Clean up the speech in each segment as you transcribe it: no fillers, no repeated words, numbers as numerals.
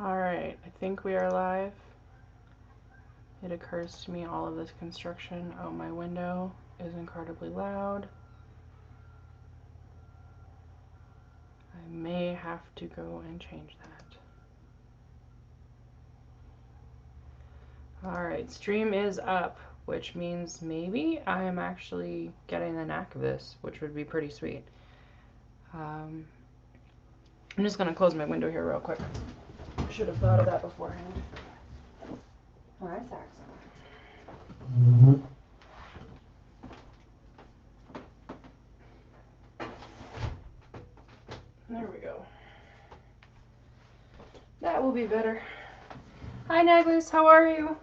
Alright, I think we are live. It occurs to me all of this construction out my window is incredibly loud. I may have to go and change that. Alright, stream is up, which means maybe I am actually getting the knack of this, which would be pretty sweet. I'm just going to close my window here real quick. Should have thought of that beforehand. Alright, Saxon. There we go. That will be better. Hi, Naglis, how are you?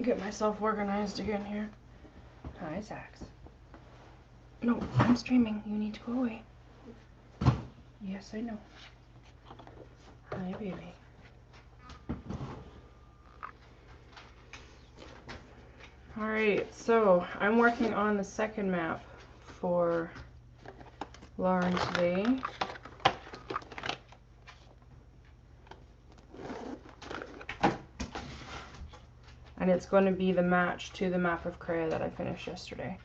Get myself organized again here. Hi, Sax. No, I'm streaming. You need to go away. Yes, I know. Hi, baby. Alright, so I'm working on the second map for Lauren today. And it's going to be the match to the map of Crea that I finished yesterday.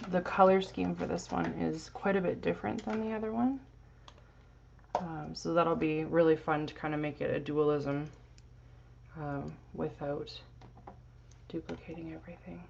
The color scheme for this one is quite a bit different than the other one. So that'll be really fun to kind of make it a dualism without duplicating everything.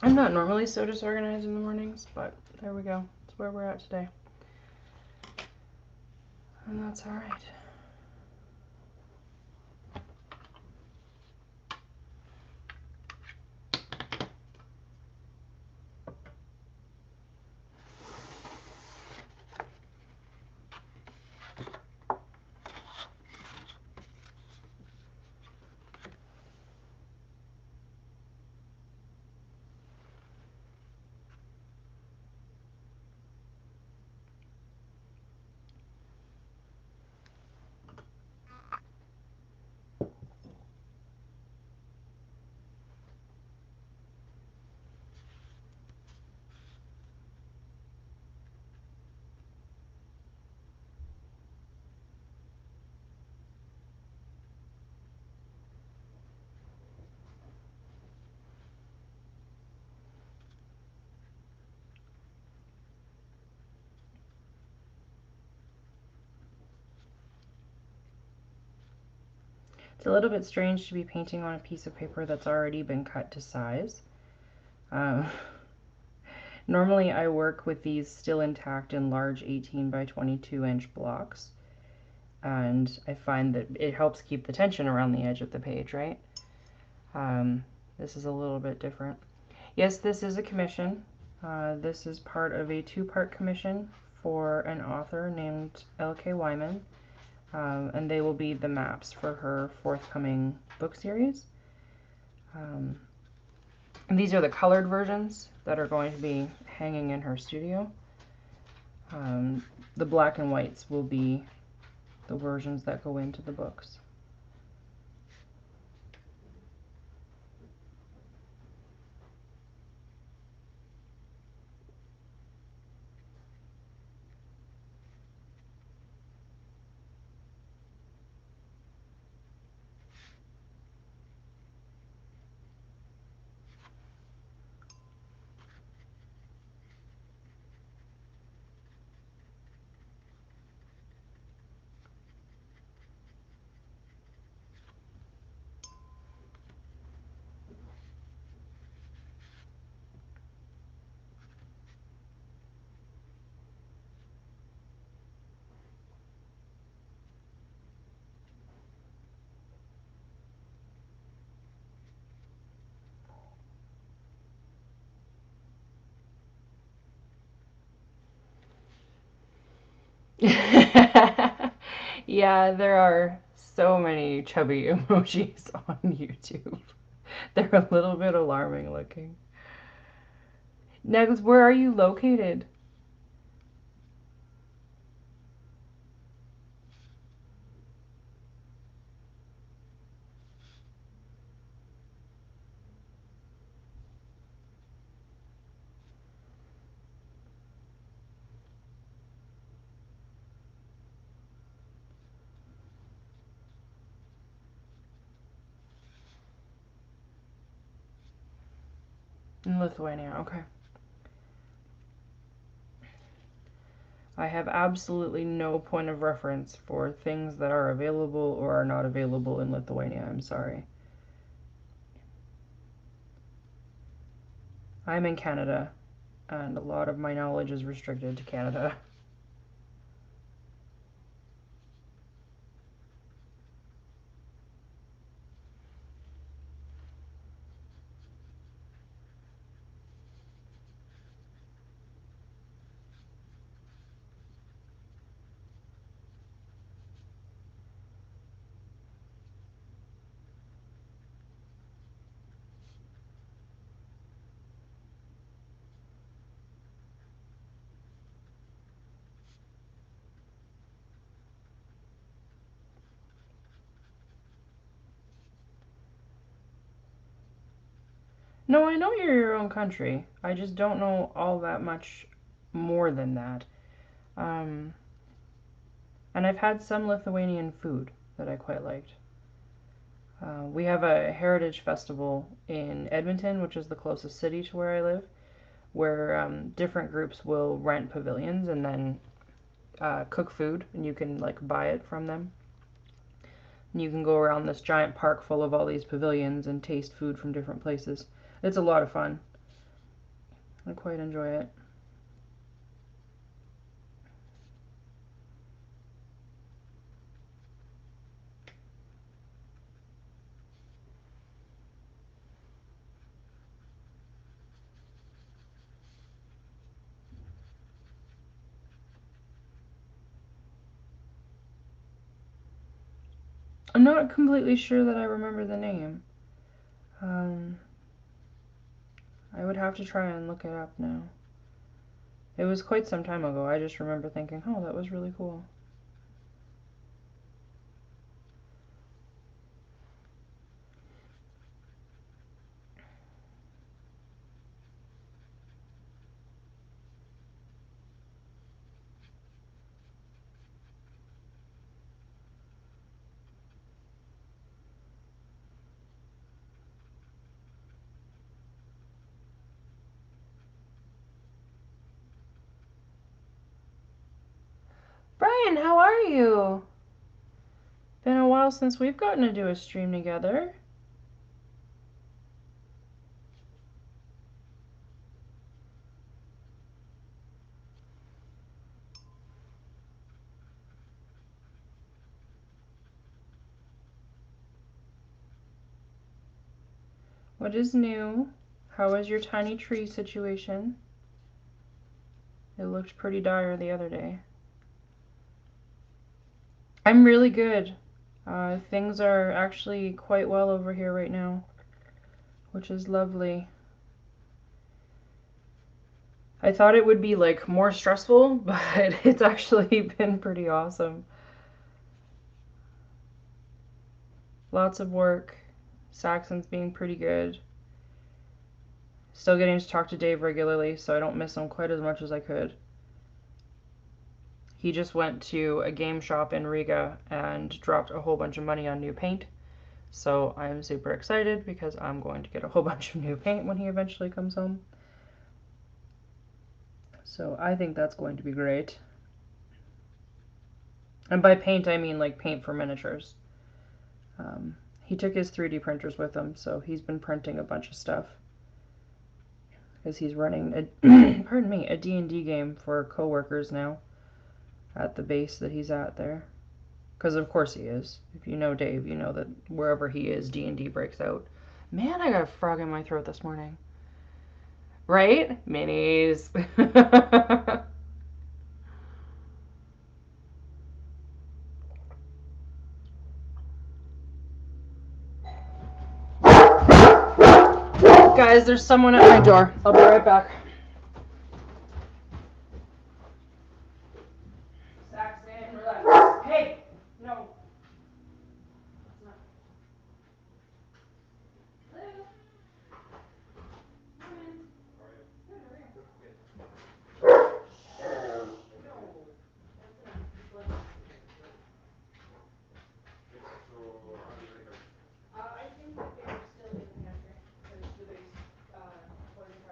I'm not normally so disorganized in the mornings, but there we go. That's where we're at today. And that's alright. It's a little bit strange to be painting on a piece of paper that's already been cut to size. Normally I work with these still intact in large 18 by 22 inch blocks, and I find that it helps keep the tension around the edge of the page, right? This is a little bit different. Yes, this is a commission. This is part of a two-part commission for an author named L.K. Wyman. And they will be the maps for her forthcoming book series. And these are the colored versions that are going to be hanging in her studio. The black and whites will be the versions that go into the books. Yeah, there are so many chubby emojis on YouTube. They're a little bit alarming looking. Negs, where are you located? In Lithuania, okay. I have absolutely no point of reference for things that are available or are not available in Lithuania. I'm sorry. I'm in Canada, and a lot of my knowledge is restricted to Canada. No, I know you're your own country. I just don't know all that much more than that. Um, and I've had some Lithuanian food that I quite liked. We have a heritage festival in Edmonton, which is the closest city to where I live, where different groups will rent pavilions and then cook food, and you can like buy it from them. And you can go around this giant park full of all these pavilions and taste food from different places. It's a lot of fun. I quite enjoy it. I'm not completely sure that I remember the name. Um, I would have to try and look it up now. It was quite some time ago. I just remember thinking, oh, that was really cool. Brian, how are you? Been a while since we've gotten to do a stream together. What is new? How is your tiny tree situation? It looked pretty dire the other day. I'm really good. Things are actually quite well over here right now, which is lovely. I thought it would be like more stressful, but it's actually been pretty awesome. Lots of work. Saxon's being pretty good. Still getting to talk to Dave regularly, so I don't miss him quite as much as I could. He just went to a game shop in Riga and dropped a whole bunch of money on new paint. So I'm super excited because I'm going to get a whole bunch of new paint when he eventually comes home. So I think that's going to be great. And by paint, I mean like paint for miniatures. He took his 3D printers with him, so he's been printing a bunch of stuff. Because he's running a, pardon me, a D&D game for coworkers now at the base that he's at there. Because of course he is. If you know Dave, you know that wherever he is, D&D breaks out. Man, I got a frog in my throat this morning. Right? Minis. Guys, there's someone at my door. I'll be right back. Saxon, relax. Hey! No. I think that they were still in the pantry because the base toilet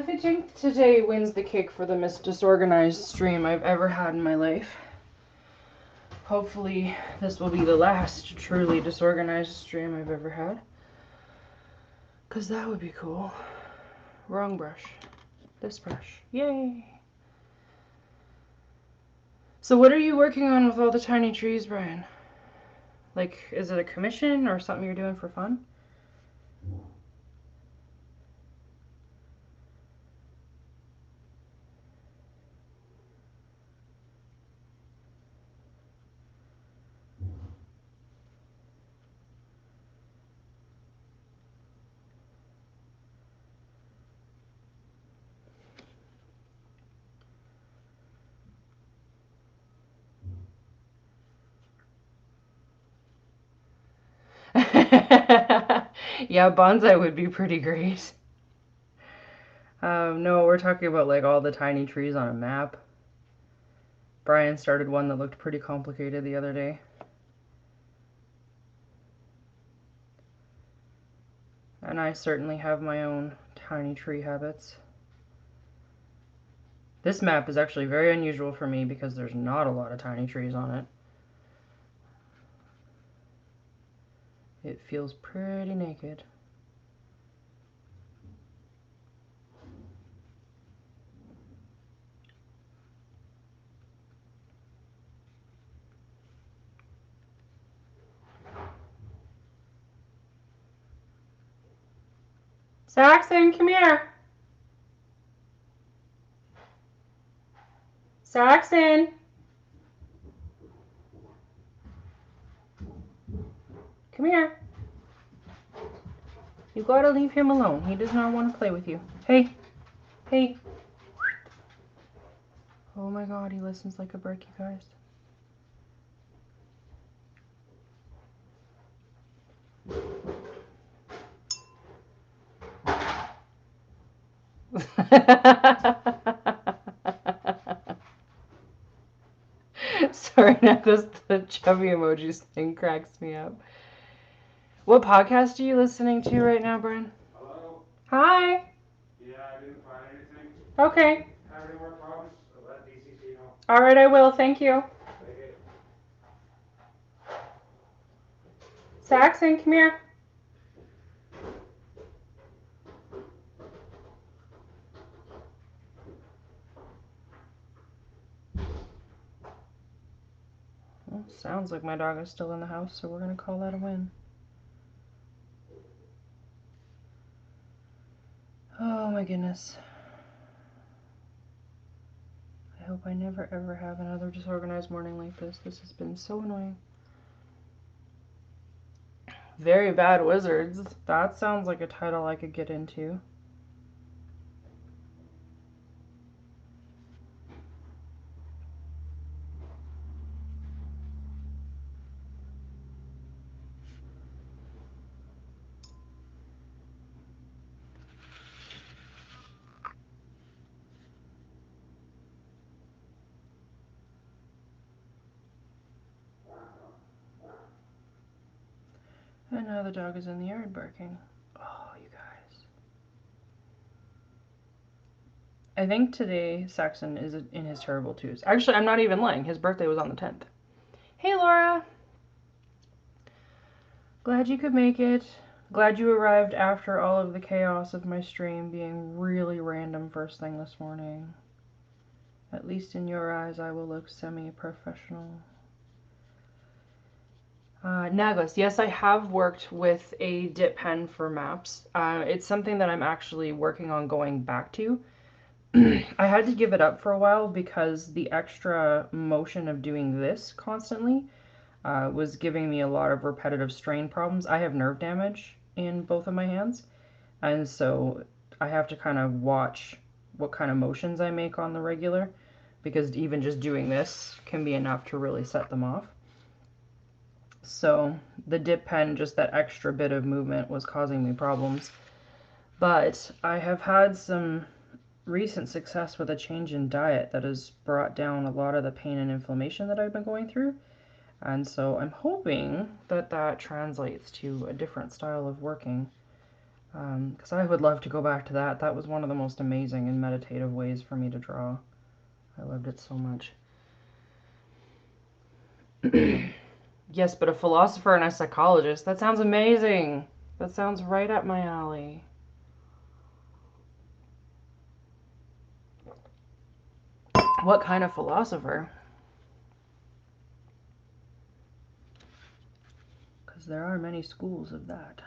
I think today wins the cake for the most disorganized stream I've ever had in my life. Hopefully this will be the last truly disorganized stream I've ever had. Because that would be cool. Wrong brush. This brush. Yay! So what are you working on with all the tiny trees, Brian? Like, is it a commission or something you're doing for fun? Yeah, bonsai would be pretty great. No, we're talking about like all the tiny trees on a map. Brian started one that looked pretty complicated the other day. And I certainly have my own tiny tree habits. This map is actually very unusual for me because there's not a lot of tiny trees on it. It feels pretty naked. Saxon, come here. Saxon. Come here. You gotta leave him alone. He does not want to play with you. Hey. Hey. Oh my god, he listens like a brick, you guys. Sorry, now the chubby emojis thing cracks me up. What podcast are you listening to right now, Brian? Hello? Hi. Yeah, I didn't find anything. Okay. Have any more problems? Let DCC know. All right, I will. Thank you. Okay. Saxon, come here. Well, sounds like my dog is still in the house, so we're gonna call that a win. Oh my goodness. I hope I never ever have another disorganized morning like this. This has been so annoying. Very Bad Wizards. That sounds like a title I could get into. And now the dog is in the yard barking. Oh, you guys. I think today Saxon is in his terrible twos. Actually, I'm not even lying. His birthday was on the 10th. Hey, Laura. Glad you could make it. Glad you arrived after all of the chaos of my stream being really random first thing this morning. At least in your eyes, I will look semi-professional. Nagos, yes, I have worked with a dip pen for maps. It's something that I'm actually working on going back to. I had to give it up for a while because the extra motion of doing this constantly was giving me a lot of repetitive strain problems. I have nerve damage in both of my hands, and so I have to kind of watch what kind of motions I make on the regular, because even just doing this can be enough to really set them off. So the dip pen, just that extra bit of movement, was causing me problems. But I have had some recent success with a change in diet that has brought down a lot of the pain and inflammation that I've been going through. And so I'm hoping that that translates to a different style of working. Because I would love to go back to that. That was one of the most amazing and meditative ways for me to draw. I loved it so much. Yes, but a philosopher and a psychologist. That sounds amazing. That sounds right up my alley. What kind of philosopher? Because there are many schools of that.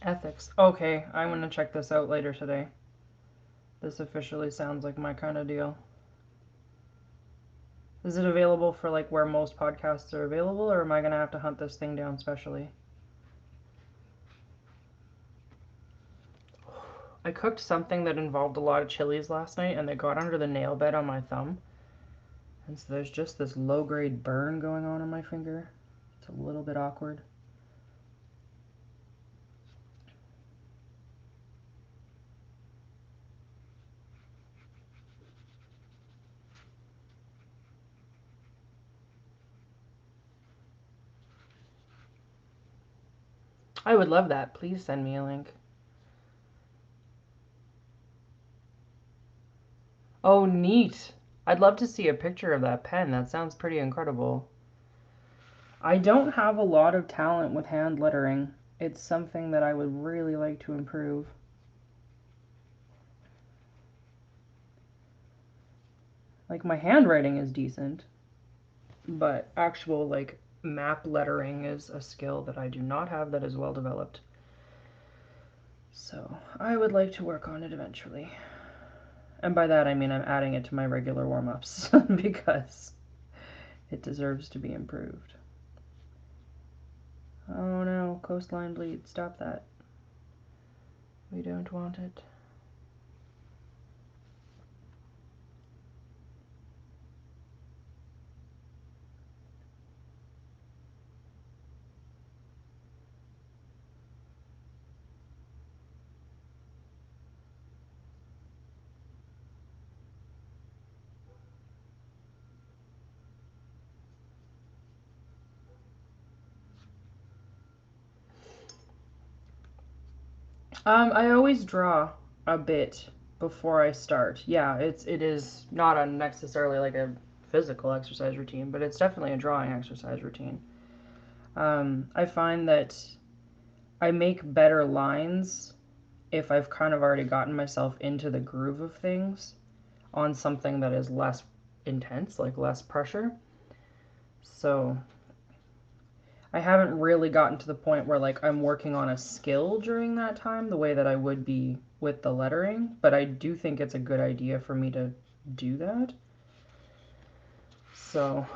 Ethics. Okay, I'm going to check this out later today. This officially sounds like my kind of deal. Is it available for like where most podcasts are available, or am I going to have to hunt this thing down specially? I cooked something that involved a lot of chilies last night and they got under the nail bed on my thumb. And so there's just this low-grade burn going on my finger. It's a little bit awkward. I would love that. Please send me a link. Oh, neat. I'd love to see a picture of that pen. That sounds pretty incredible. I don't have a lot of talent with hand lettering. It's something that I would really like to improve. Like, my handwriting is decent, but actual, like, map lettering is a skill that I do not have that is well developed. So, I would like to work on it eventually. And by that I mean I'm adding it to my regular warm-ups because it deserves to be improved. Oh no, coastline bleed. Stop that. We don't want it. I always draw a bit before I start. Yeah, it is not a necessarily like a physical exercise routine, but it's definitely a drawing exercise routine. I find that I make better lines if I've kind of already gotten myself into the groove of things on something that is less intense, like less pressure. So I haven't really gotten to the point where like I'm working on a skill during that time the way that I would be with the lettering, but I do think it's a good idea for me to do that. So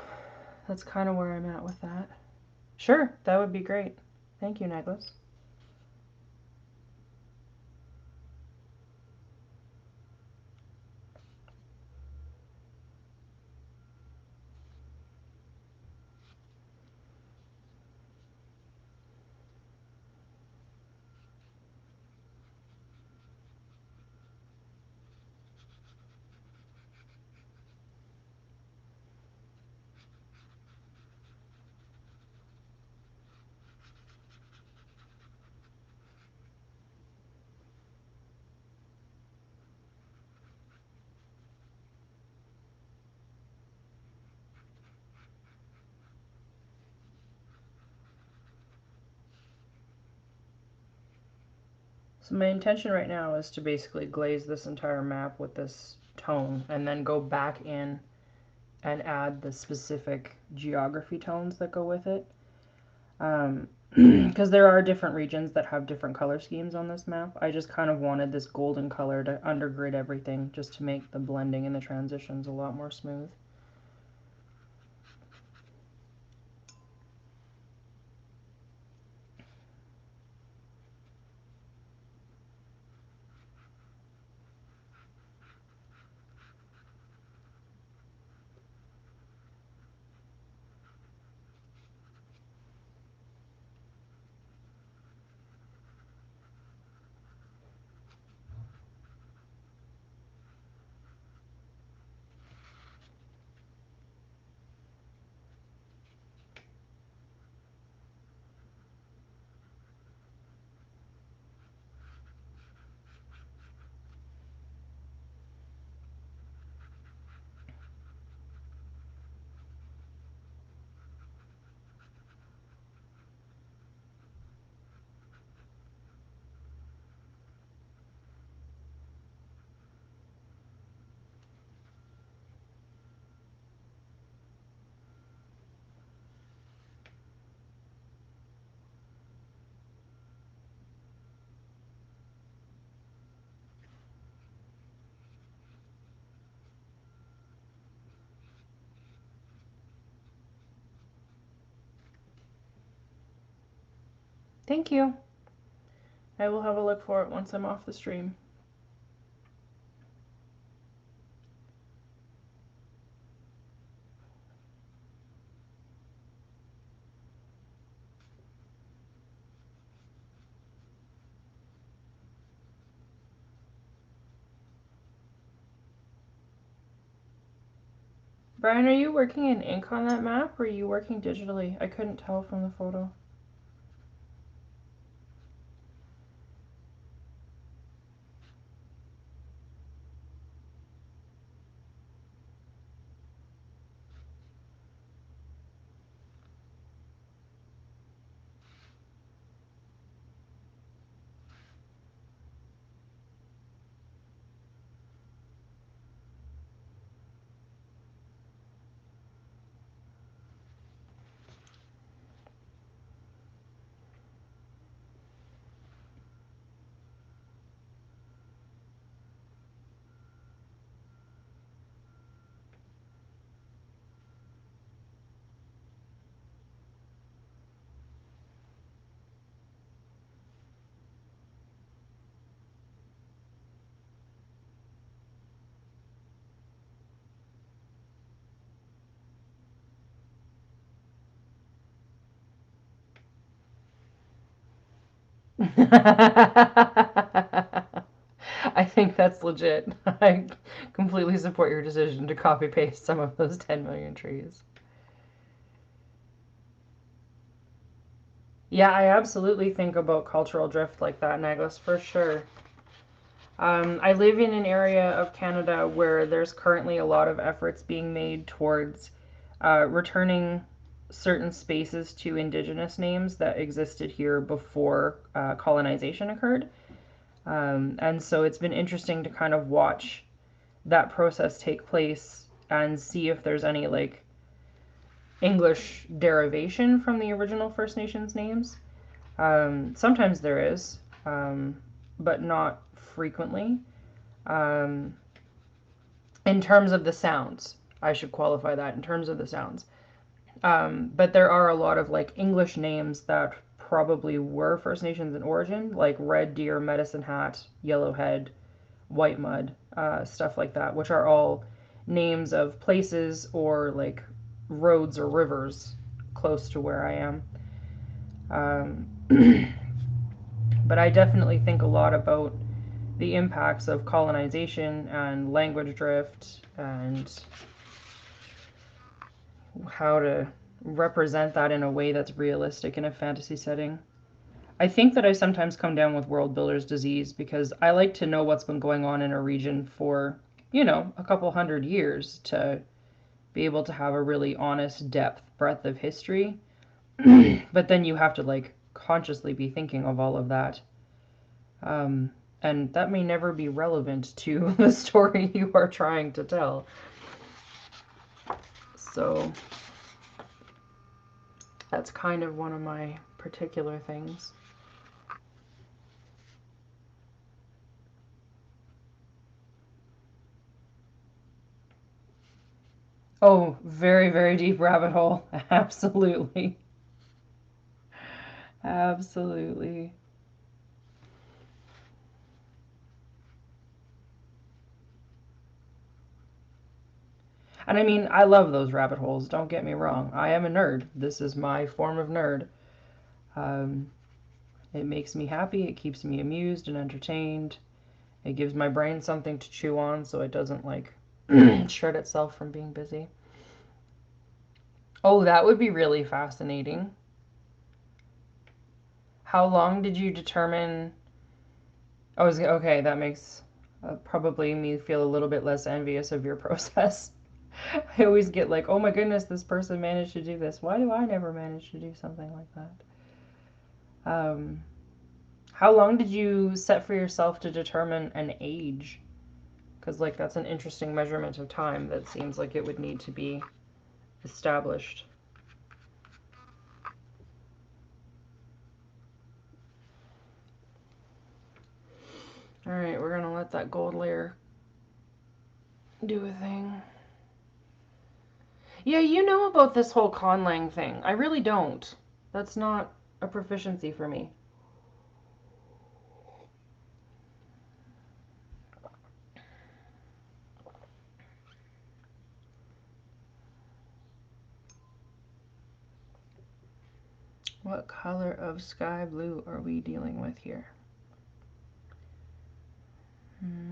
that's kind of where I'm at with that. Sure, that would be great. Thank you, Nicholas. So my intention right now is to basically glaze this entire map with this tone and then go back in and add the specific geography tones that go with it. Because there are different regions that have different color schemes on this map. I just kind of wanted this golden color to undergrid everything just to make the blending and the transitions a lot more smooth. Thank you. I will have a look for it once I'm off the stream. Brian, are you working in ink on that map or are you working digitally? I couldn't tell from the photo. I think that's legit. I completely support your decision to copy paste some of those 10 million trees. Yeah, I absolutely think about cultural drift like that, Naglis, for sure. I live in an area of Canada where there's currently a lot of efforts being made towards returning certain spaces to indigenous names that existed here before colonization occurred. And so it's been interesting to kind of watch that process take place and see if there's any like English derivation from the original First Nations names. Sometimes there is, but not frequently. Um, in terms of the sounds, I should qualify that in terms of the sounds. But there are a lot of like English names that probably were First Nations in origin, like Red Deer, Medicine Hat, Yellowhead, White Mud, stuff like that, which are all names of places or like roads or rivers close to where I am. But I definitely think a lot about the impacts of colonization and language drift and how to represent that in a way that's realistic in a fantasy setting. I think that I sometimes come down with world builder's disease because I like to know what's been going on in a region for, a couple hundred years to be able to have a really honest depth, breadth of history. But then you have to like consciously be thinking of all of that. Um, and that may never be relevant to the story you are trying to tell. So that's kind of one of my particular things. Oh, very, very deep rabbit hole. Absolutely. Absolutely. And I mean, I love those rabbit holes, don't get me wrong. I am a nerd. This is my form of nerd. Um, it makes me happy, it keeps me amused and entertained. It gives my brain something to chew on so it doesn't like shred itself from being busy. Oh, that would be really fascinating. How long did you determine? Oh, okay, that makes probably me feel a little bit less envious of your process. I always get like, oh my goodness, this person managed to do this. Why do I never manage to do something like that? How long did you set for yourself to determine an age? Because like that's an interesting measurement of time that seems like it would need to be established. All right, we're gonna let that gold layer do a thing. Yeah, you know about this whole conlang thing. I really don't. That's not a proficiency for me. What color of sky blue are we dealing with here?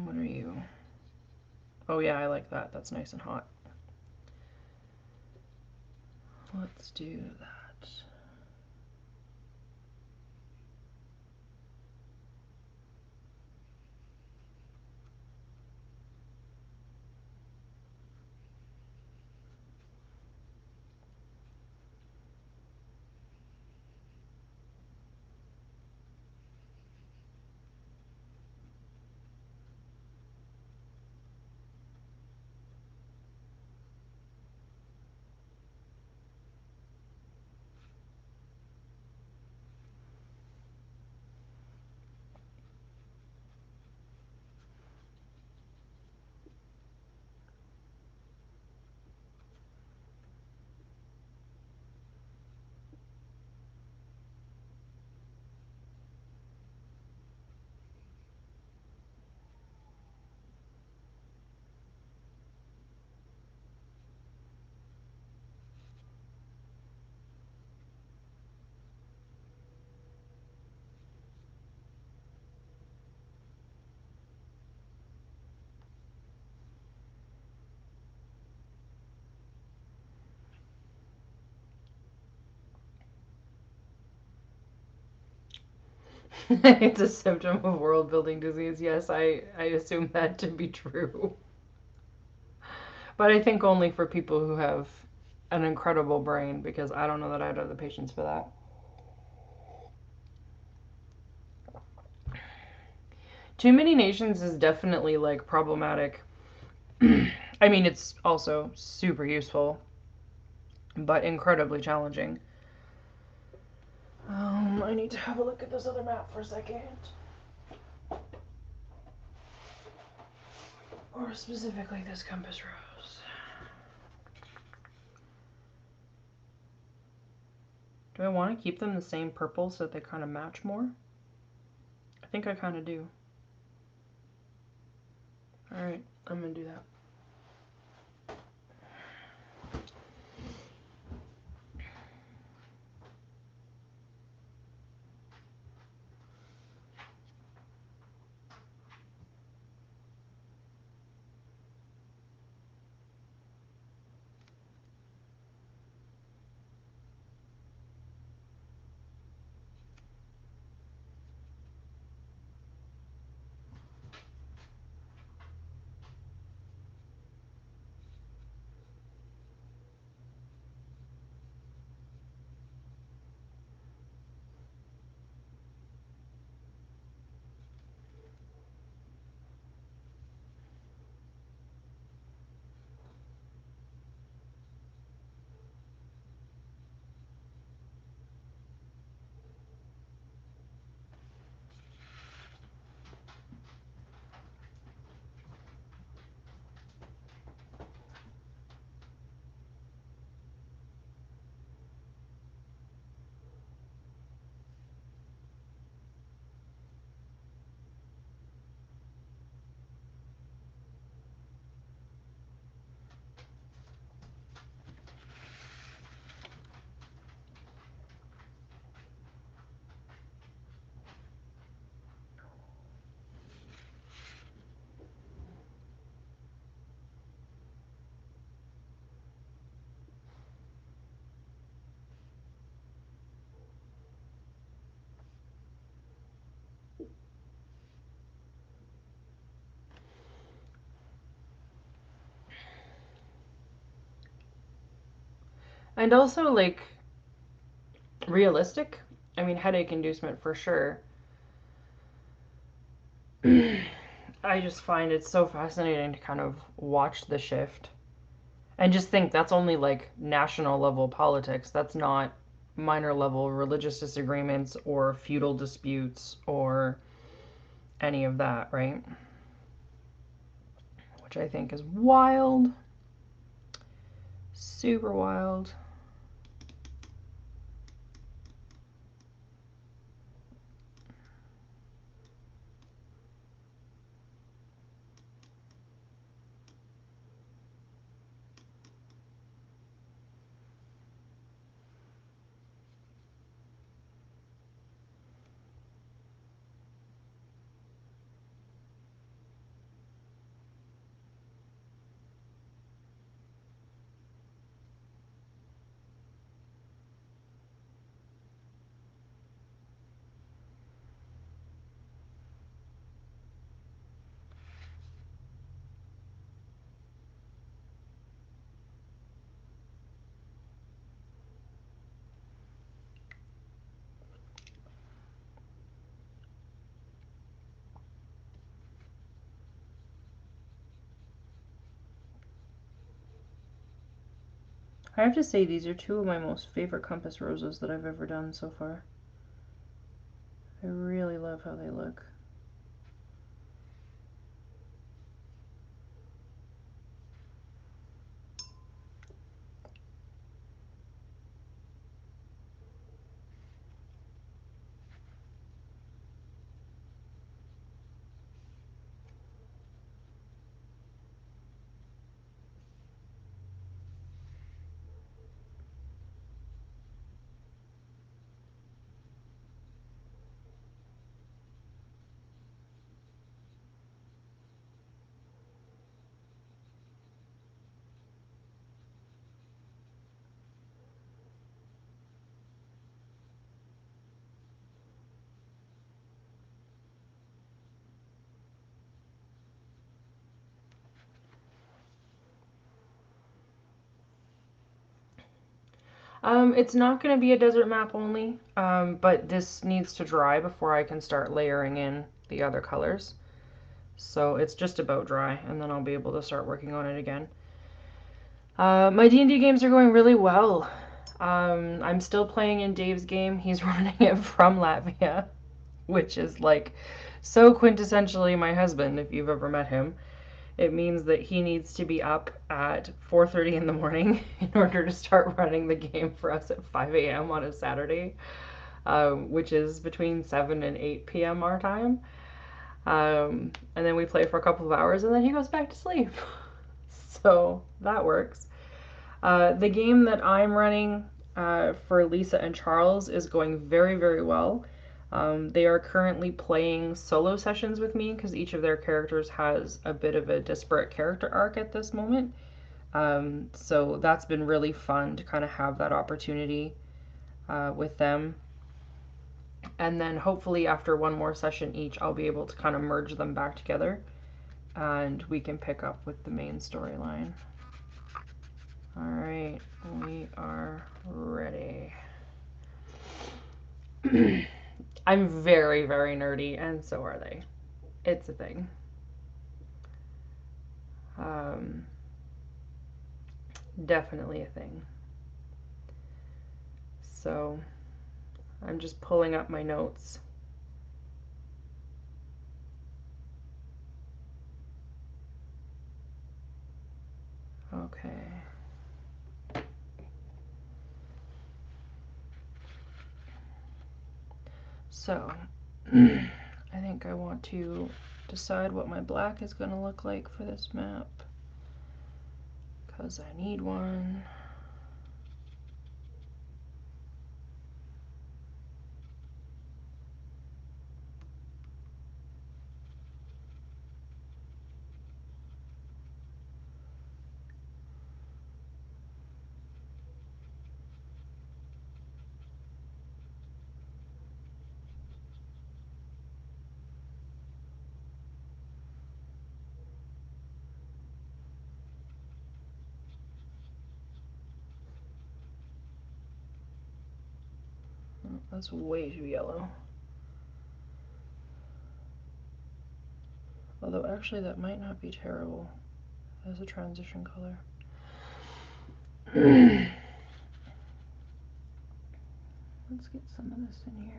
What are you? Oh yeah, I like that. That's nice and hot. Let's do that. It's a symptom of world building disease. Yes, I assume that to be true. But I think only for people who have an incredible brain, because I don't know that I'd have the patience for that. Too many nations is definitely like problematic. I mean, it's also super useful, but incredibly challenging. I need to have a look at this other map for a second. Or specifically this compass rose. Do I want to keep them the same purple so that they kind of match more? I think I kind of do. Alright, I'm going to do that. And also, like, realistic. I mean, headache inducement for sure. I just find it so fascinating to kind of watch the shift and just think that's only like national level politics. That's not minor level religious disagreements or feudal disputes or any of that, right? Which I think is wild. Super wild. I have to say, these are two of my most favorite compass roses that I've ever done so far. I really love how they look. It's not going to be a desert map only, but this needs to dry before I can start layering in the other colors. So it's just about dry, and then I'll be able to start working on it again. My D&D games are going really well. I'm still playing in Dave's game. He's running it from Latvia, which is like so quintessentially my husband, if you've ever met him. It means that he needs to be up at 4:30 in the morning in order to start running the game for us at 5 a.m. on a Saturday, which is between 7 and 8 p.m. our time. And then we play for a couple of hours and then he goes back to sleep. So that works. The game that I'm running for Lisa and Charles is going very, very well. They are currently playing solo sessions with me because each of their characters has a bit of a disparate character arc at this moment. So that's been really fun to kind of have that opportunity with them. And then hopefully after one more session each, I'll be able to kind of merge them back together and we can pick up with the main storyline. All right, we are ready. I'm very, very nerdy, and so are they. It's a thing. Um, Definitely a thing. So I'm just pulling up my notes. Okay. So I think I want to decide what my black is going to look like for this map because I need one. Oh, that's way too yellow. Although actually that might not be terrible as a transition color. Let's get some of this in here.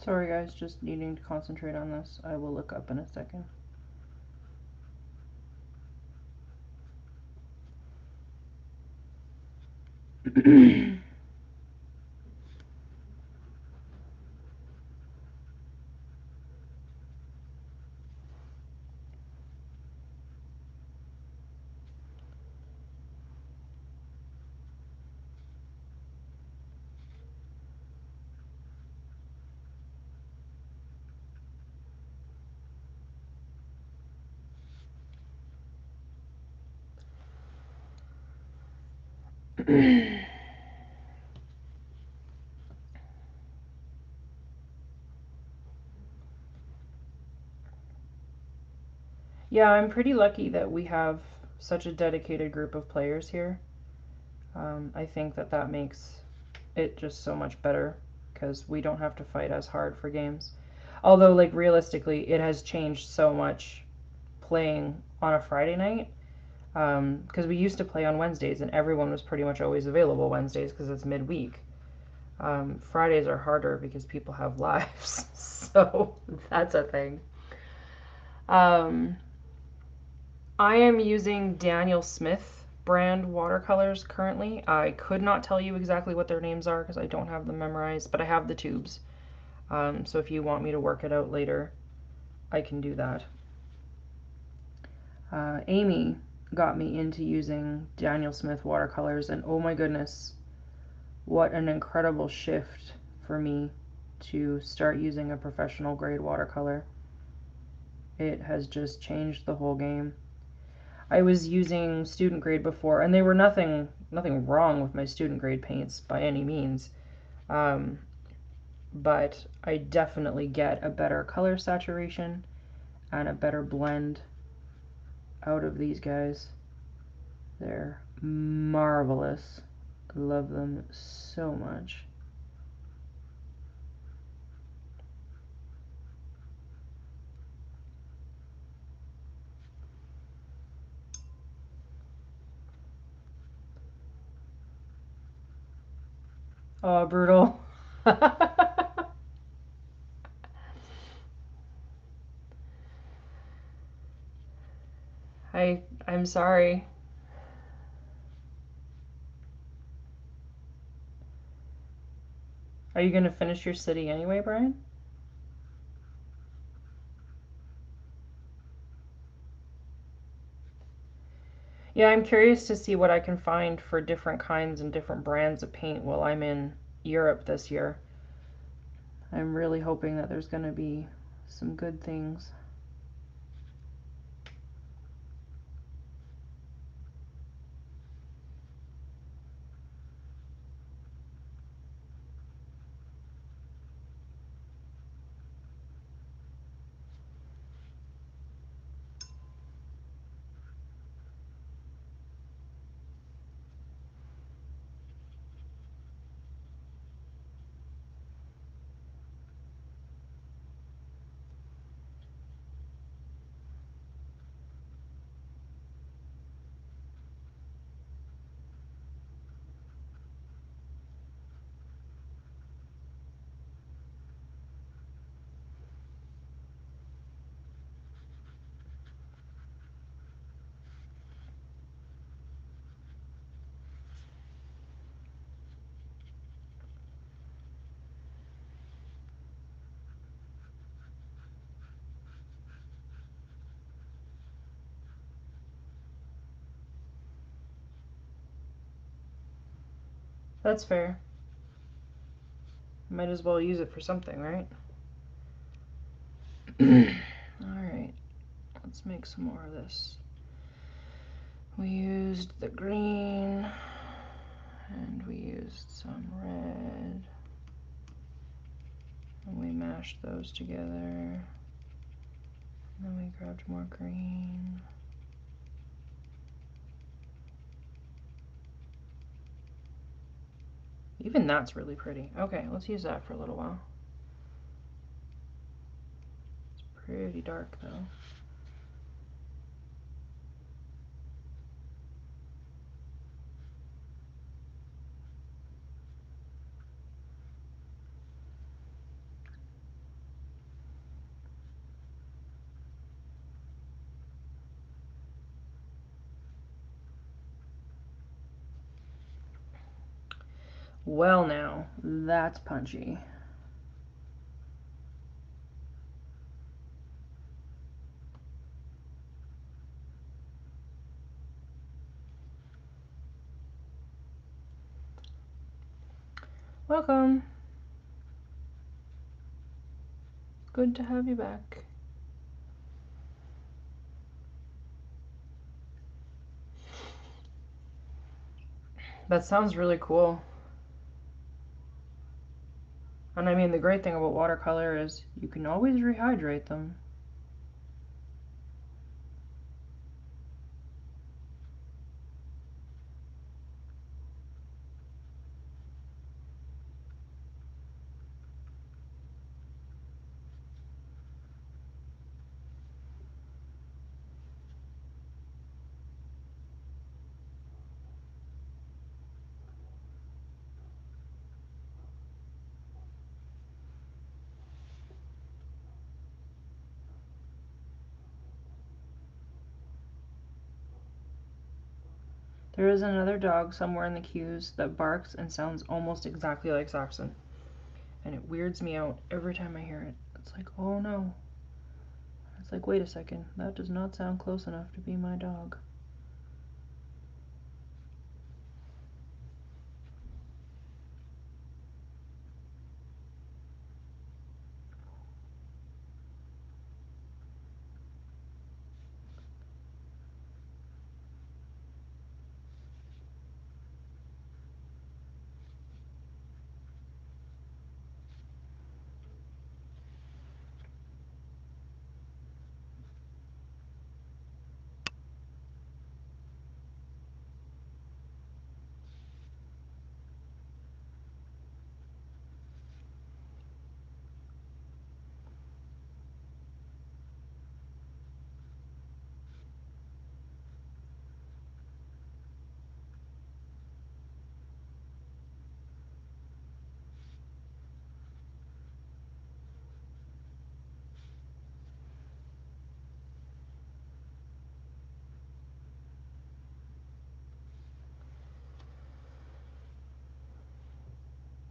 Sorry guys, just needing to concentrate on this. I will look up in a second. Yeah, I'm pretty lucky that we have such a dedicated group of players here. I think that makes it just so much better because we don't have to fight as hard for games. Although, like, realistically, it has changed so much playing on a Friday night because we used to play on Wednesdays and everyone was pretty much always available Wednesdays because it's midweek. Fridays are harder because people have lives, so that's a thing. Um, I am using Daniel Smith brand watercolors currently. I could not tell you exactly what their names are because I don't have them memorized, but I have the tubes. So if you want me to work it out later, I can do that. Amy got me into using Daniel Smith watercolors, and oh my goodness, what an incredible shift for me to start using a professional grade watercolor. It has just changed the whole game. I was using student grade before, and they were nothing wrong with my student grade paints by any means. Um, but I definitely get a better color saturation and a better blend out of these guys. They're marvelous. Love them so much. Oh, brutal. I'm sorry. Are you going to finish your city anyway, Brian? Yeah, I'm curious to see what I can find for different kinds and different brands of paint while I'm in Europe this year. I'm really hoping that there's going to be some good things. That's fair. Might as well use it for something, right? Alright, let's make some more of this. We used the green, and we used some red, and we mashed those together. And then we grabbed more green. Even that's really pretty. Okay, let's use that for a little while. It's pretty dark though. Well now, that's punchy. Welcome. Good to have you back. That sounds really cool. And I mean, the great thing about watercolor is you can always rehydrate them. There is another dog somewhere in the queues that barks and sounds almost exactly like Saxon. And it weirds me out every time I hear it. It's like, oh no. It's like, wait a second, that does not sound close enough to be my dog.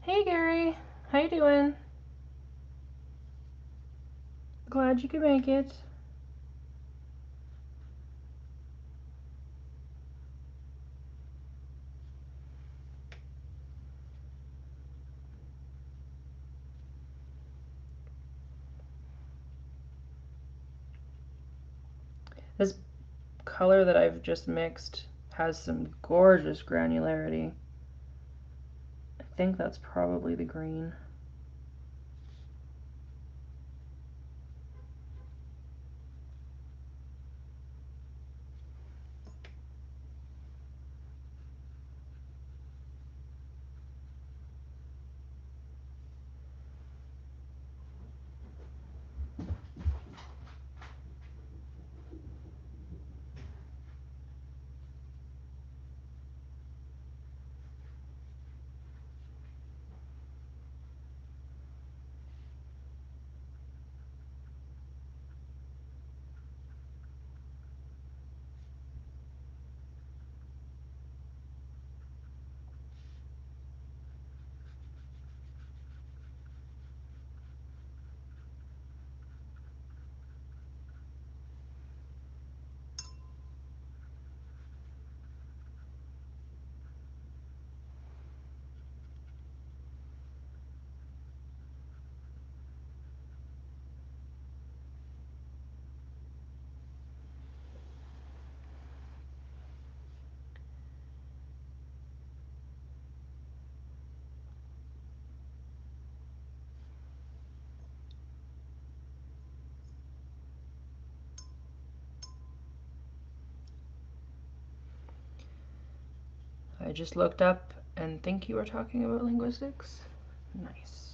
Hey Gary, how you doing? Glad you could make it. This color that I've just mixed has some gorgeous granularity. I think that's probably the green. I just looked up and think you were talking about linguistics. Nice.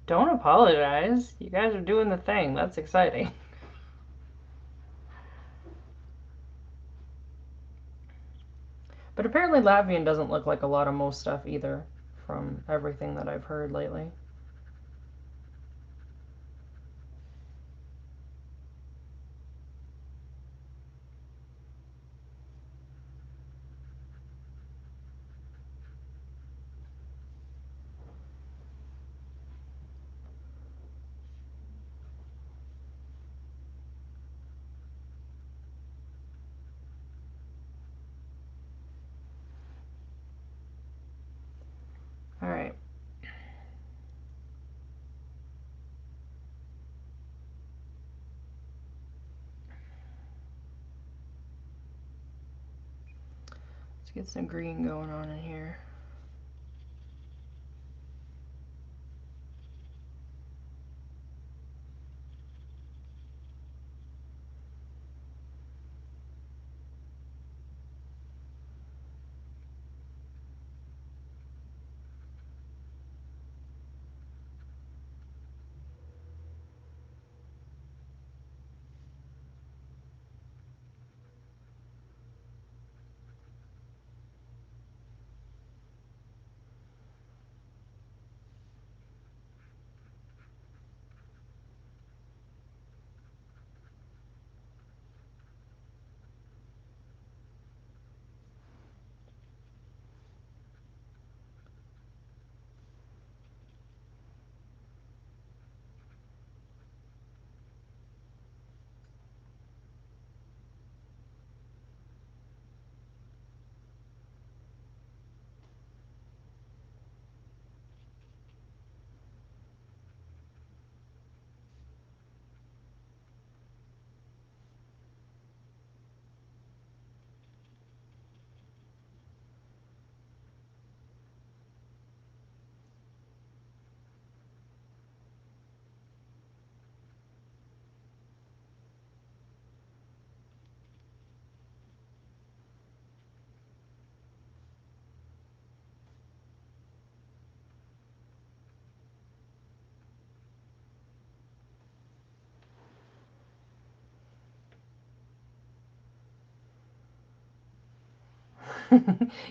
Don't apologize. You guys are doing the thing. That's exciting. But apparently Latvian doesn't look like a lot of most stuff either, from everything that I've heard lately. All right. Let's get some green going on in here.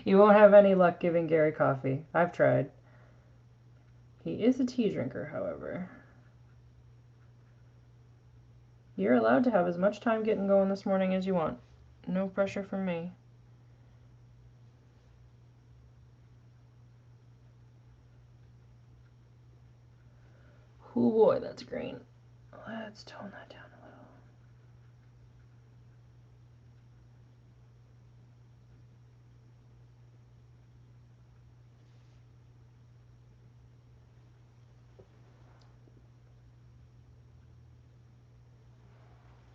You won't have any luck giving Gary coffee. I've tried. He is a tea drinker, however. You're allowed to have as much time getting going this morning as you want. No pressure from me. Oh boy, that's green. Let's tone that down a little.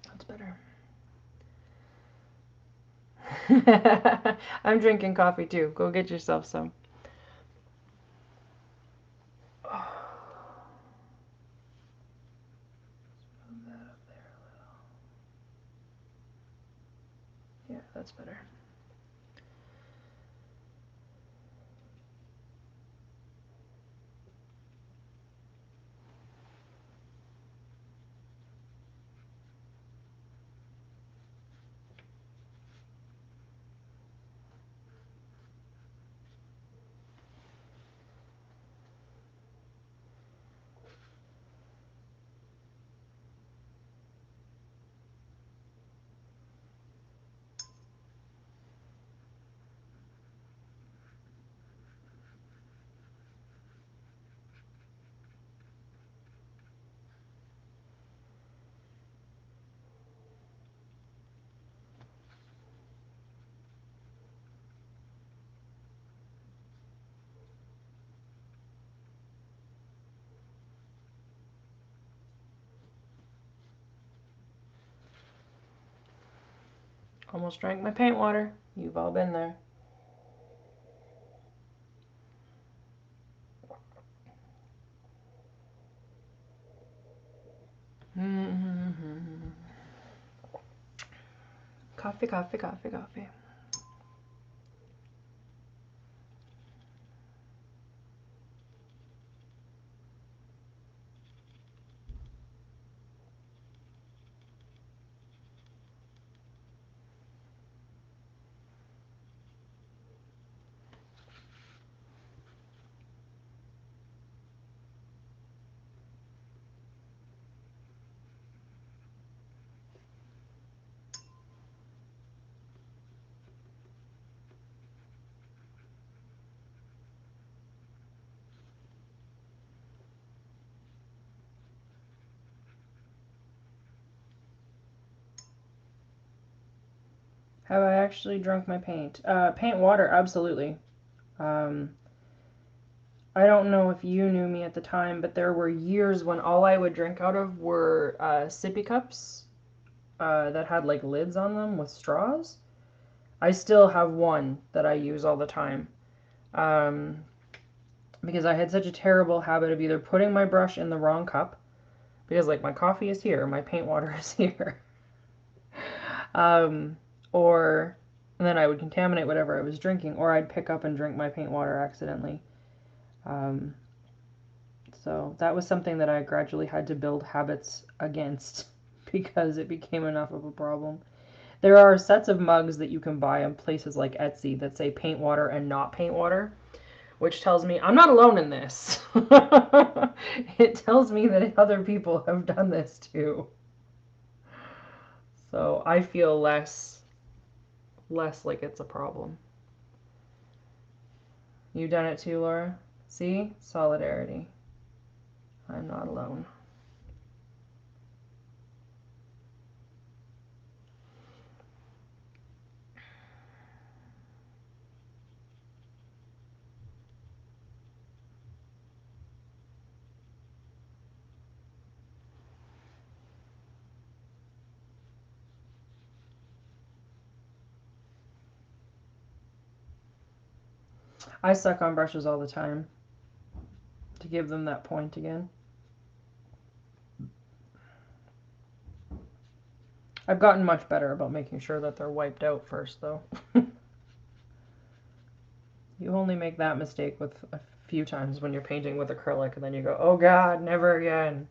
That's better. I'm drinking coffee too. Go get yourself some. Move that up there a little. Yeah, that's better. Almost drank my paint water. You've all been there. Coffee, coffee, coffee, coffee. Have I actually drunk my paint? Paint water, absolutely. Um, I don't know if you knew me at the time, but there were years when all I would drink out of were sippy cups that had like lids on them with straws. I still have one that I use all the time um, because I had such a terrible habit of either putting my brush in the wrong cup, because like my coffee is here, my paint water is here, um, or and then I would contaminate whatever I was drinking, or I'd pick up and drink my paint water accidentally. Um, so that was something that I gradually had to build habits against because it became enough of a problem. There are sets of mugs that you can buy on places like Etsy that say paint water and not paint water, which tells me I'm not alone in this. It tells me that other people have done this too. So I feel less like it's a problem. You done it too, Laura? See? Solidarity. I'm not alone. I suck on brushes all the time to give them that point again. I've gotten much better about making sure that they're wiped out first, though. You only make that mistake with a few times when you're painting with acrylic, and then you go, oh god, never again.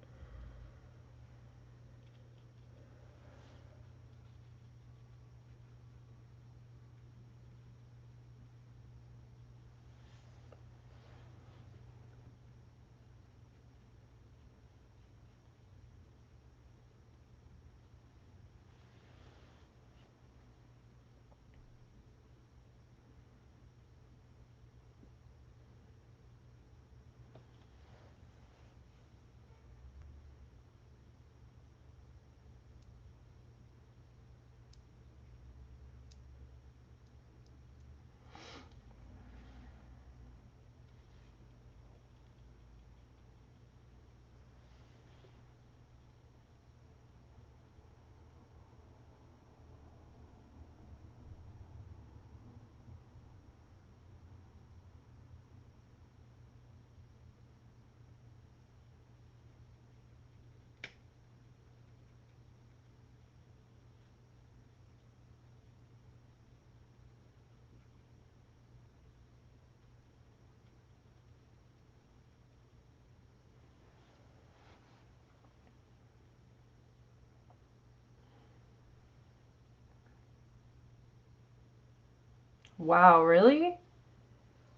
Wow, really?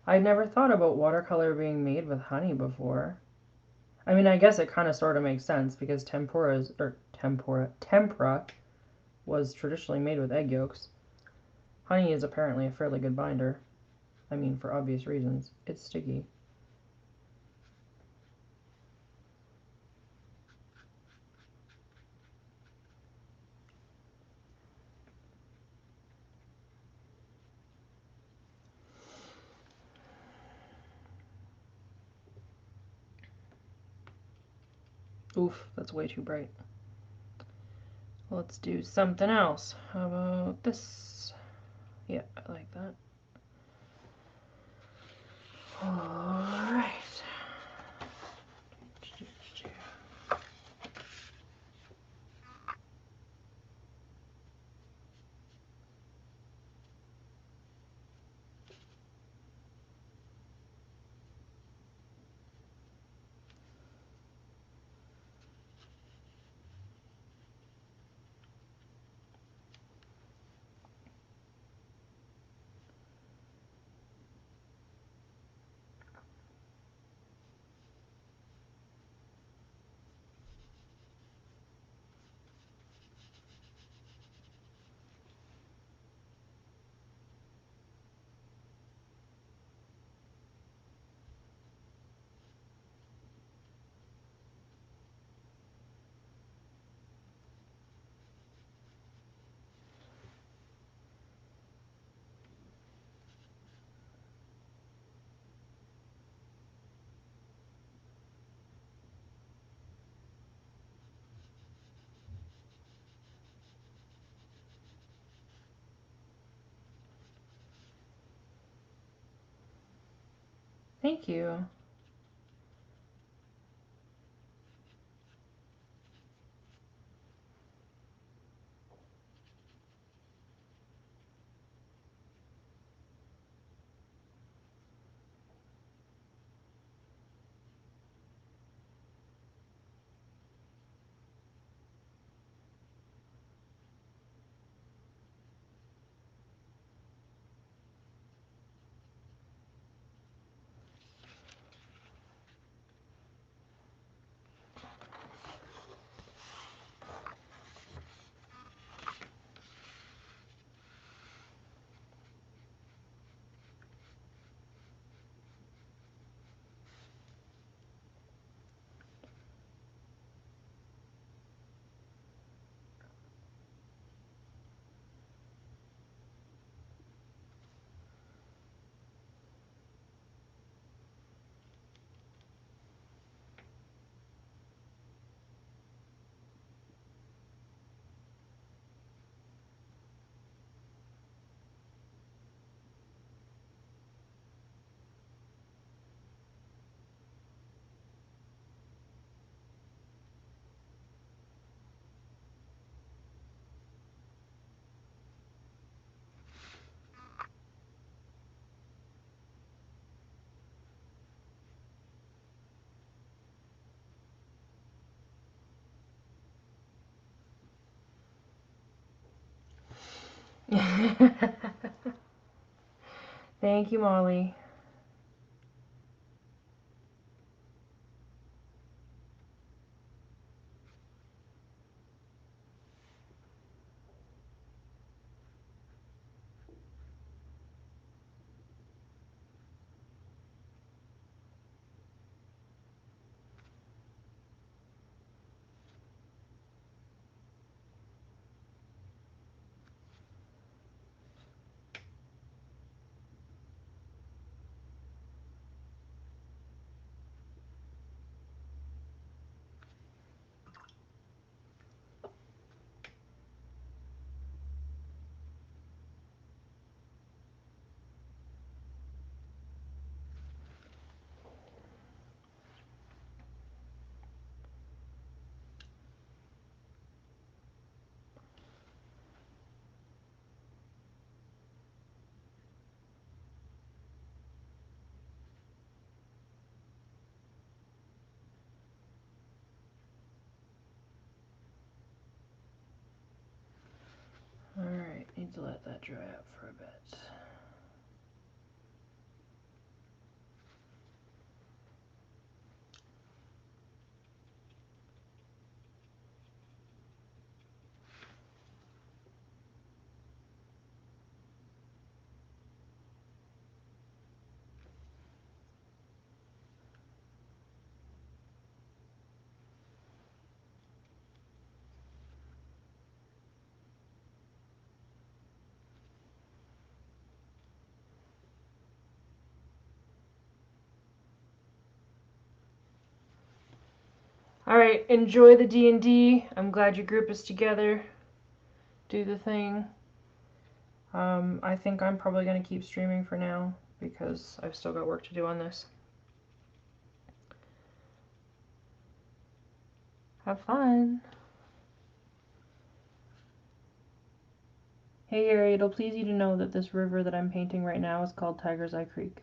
I never thought about watercolor being made with honey before. I mean, I guess it kind of sort of makes sense because tempura was traditionally made with egg yolks. Honey is apparently a fairly good binder. I mean, for obvious reasons. It's sticky. Oof, that's way too bright. Let's do something else. How about this? Yeah, I like that. Alright. Thank you. Thank you, Molly. Alright, need to let that dry up for a bit. Alright, enjoy the D&D. I'm glad your group is together. Do the thing. I think I'm probably going to keep streaming for now because I've still got work to do on this. Have fun. Hey Gary, it'll please you to know that this river that I'm painting right now is called Tiger's Eye Creek.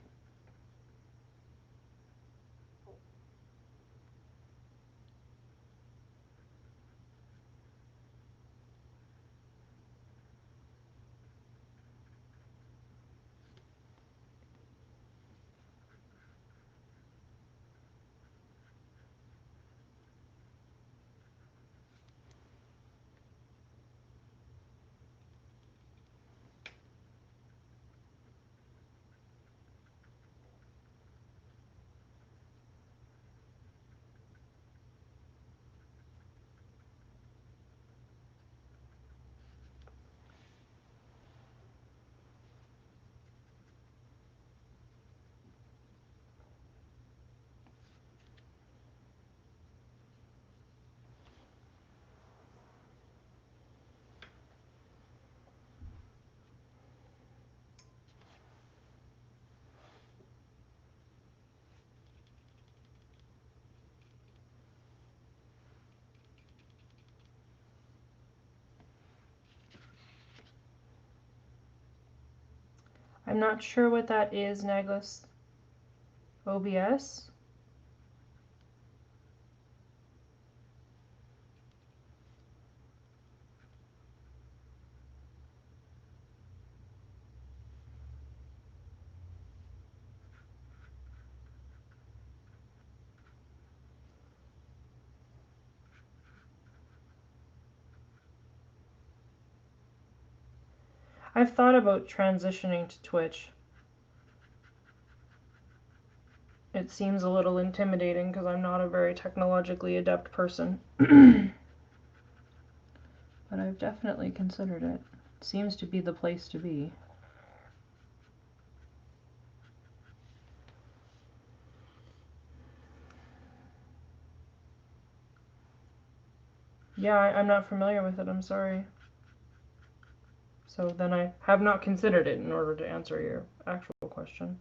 I'm not sure what that is, Naglis. OBS? I've thought about transitioning to Twitch. It seems a little intimidating because I'm not a very technologically adept person. But I've definitely considered it. It seems to be the place to be. Yeah, I'm not familiar with it, I'm sorry. So then I have not considered it in order to answer your actual question.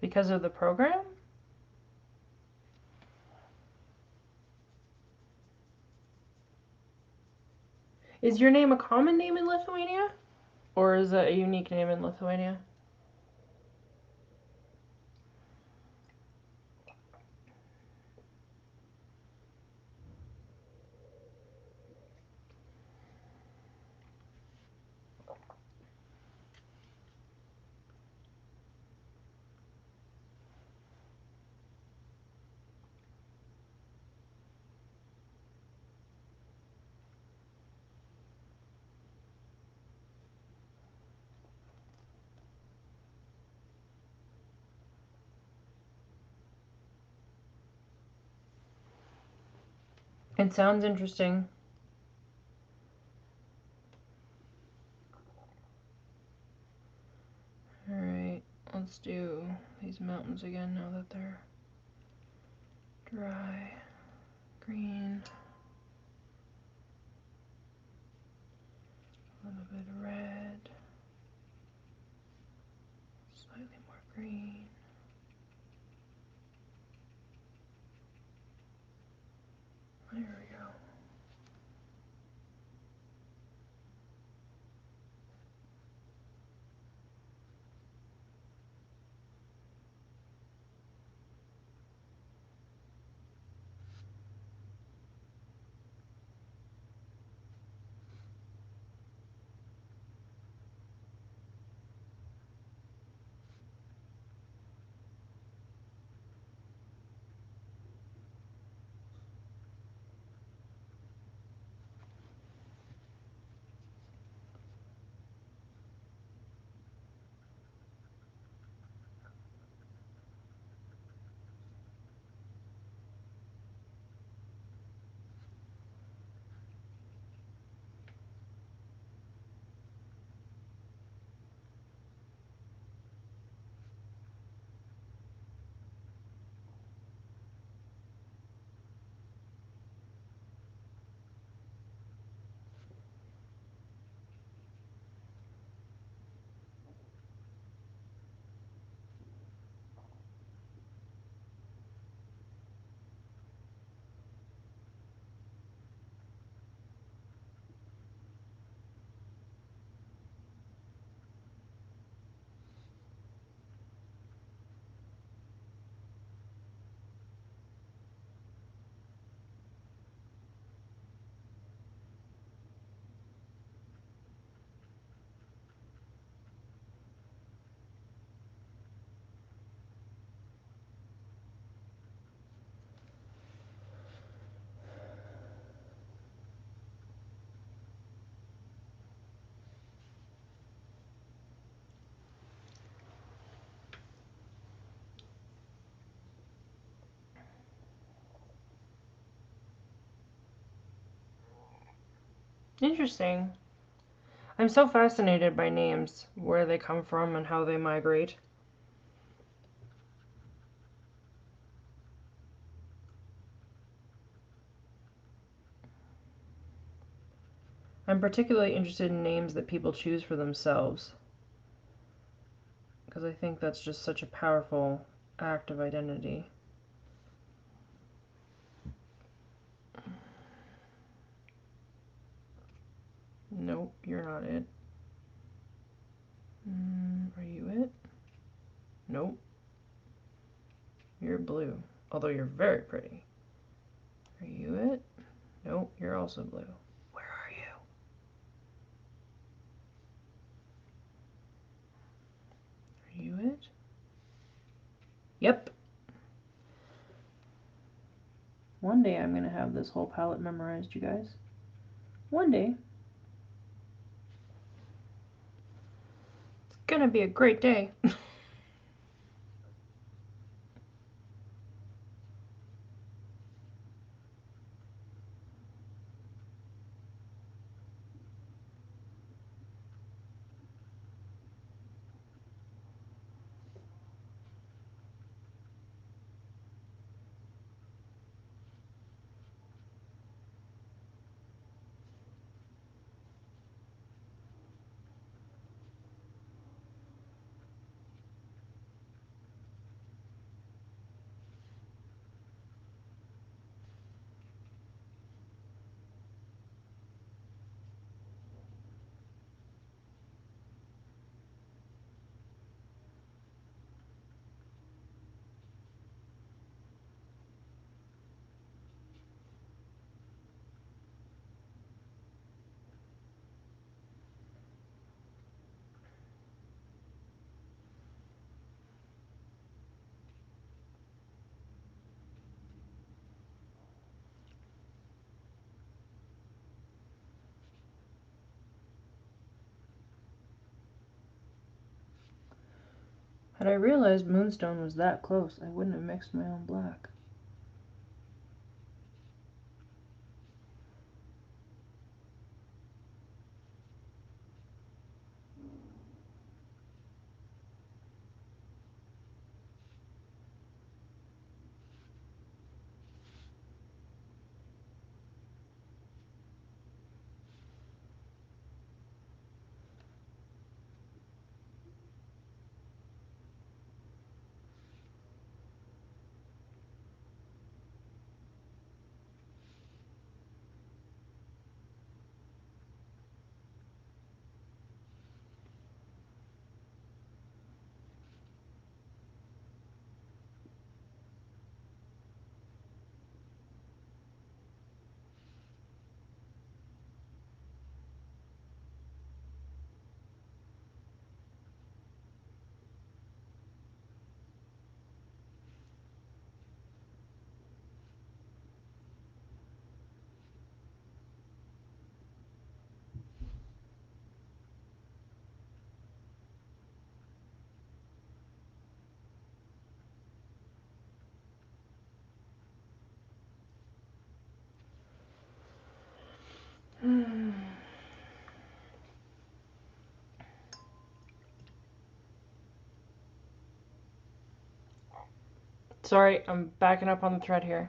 Because of the program? Is your name a common name in Lithuania? Or is it a unique name in Lithuania? It sounds interesting. Alright, let's do these mountains again now that they're dry. Green. A little bit of red. Slightly more green. There we go. Interesting. I'm so fascinated by names, where they come from and how they migrate. I'm particularly interested in names that people choose for themselves, because I think that's just such a powerful act of identity. Nope, you're not it. Are you it? Nope. You're blue, although you're very pretty. Are you it? Nope, you're also blue. Where are you? Are you it? Yep. One day I'm going to have this whole palette memorized, you guys. One day. It's going to be a great day. Had I realized Moonstone was that close, I wouldn't have mixed my own black. Sorry, I'm backing up on the thread here.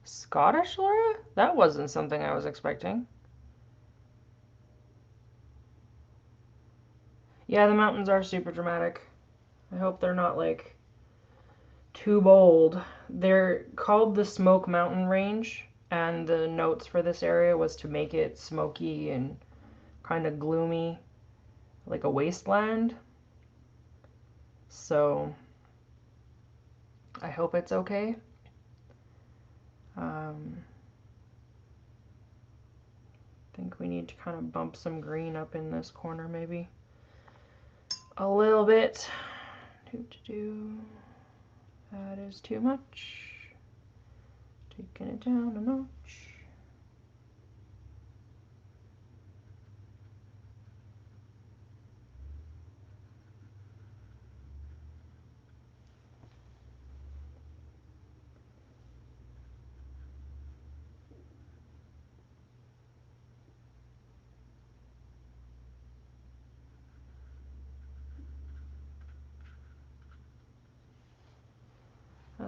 Scottish, Laura? That wasn't something I was expecting. Yeah, the mountains are super dramatic. I hope they're not, like, too bold. They're called the Smoke Mountain Range, and the notes for this area was to make it smoky and kind of gloomy, like a wasteland. So I hope it's okay. I think we need to kind of bump some green up in this corner, maybe a little bit. That is too much. Taking it down a notch.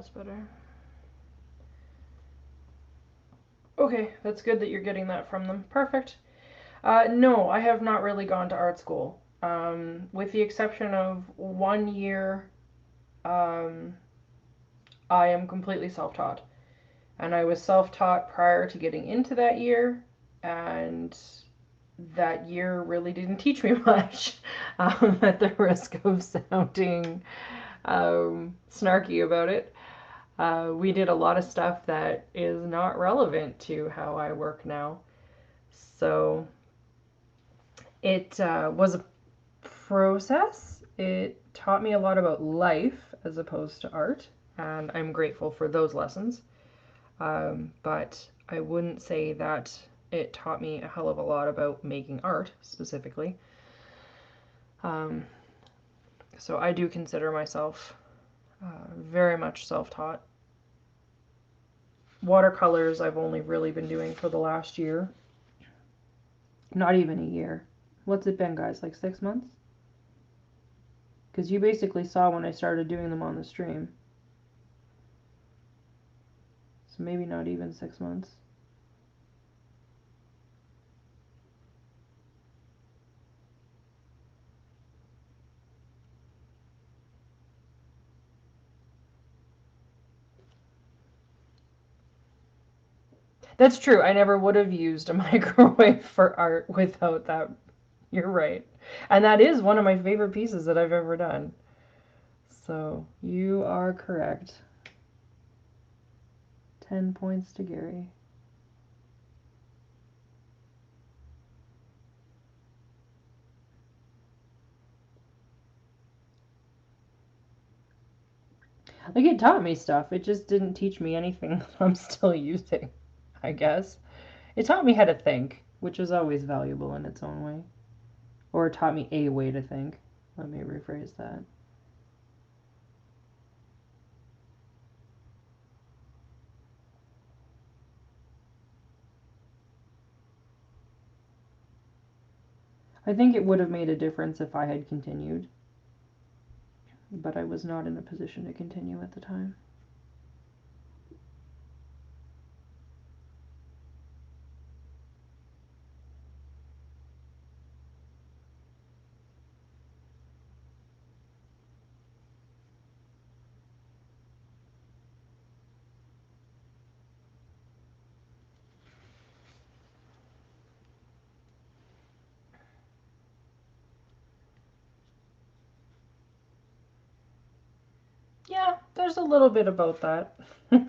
that's better. Okay, that's good that you're getting that from them. Perfect. No, I have not really gone to art school. With the exception of 1 year, um, I am completely self-taught. And I was self-taught prior to getting into that year, and that year really didn't teach me much, at the risk of sounding snarky about it. We did a lot of stuff that is not relevant to how I work now. So it was a process. It taught me a lot about life as opposed to art, and I'm grateful for those lessons. But I wouldn't say that it taught me a hell of a lot about making art specifically. Um, so I do consider myself very much self-taught. Watercolors I've only really been doing for the last year. Not even a year. What's it been, guys? Like 6 months? Because you basically saw when I started doing them on the stream. So maybe not even 6 months. That's true. I never would have used a microwave for art without that. You're right. And that is one of my favorite pieces that I've ever done. So you are correct. 10 points to Gary. Like, it taught me stuff. It just didn't teach me anything that I'm still using, I guess. It taught me how to think, which is always valuable in its own way. Or it taught me a way to think. Let me rephrase that. I think it would have made a difference if I had continued, but I was not in a position to continue at the time. Yeah, there's a little bit about that. I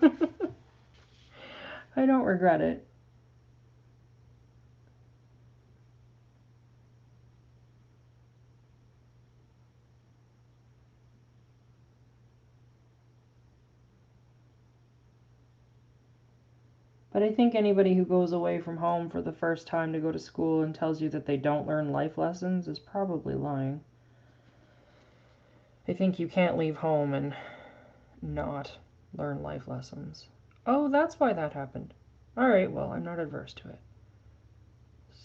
don't regret it. But I think anybody who goes away from home for the first time to go to school and tells you that they don't learn life lessons is probably lying. I think you can't leave home and not learn life lessons. Oh, that's why that happened. Alright, well, I'm not adverse to it.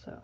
So.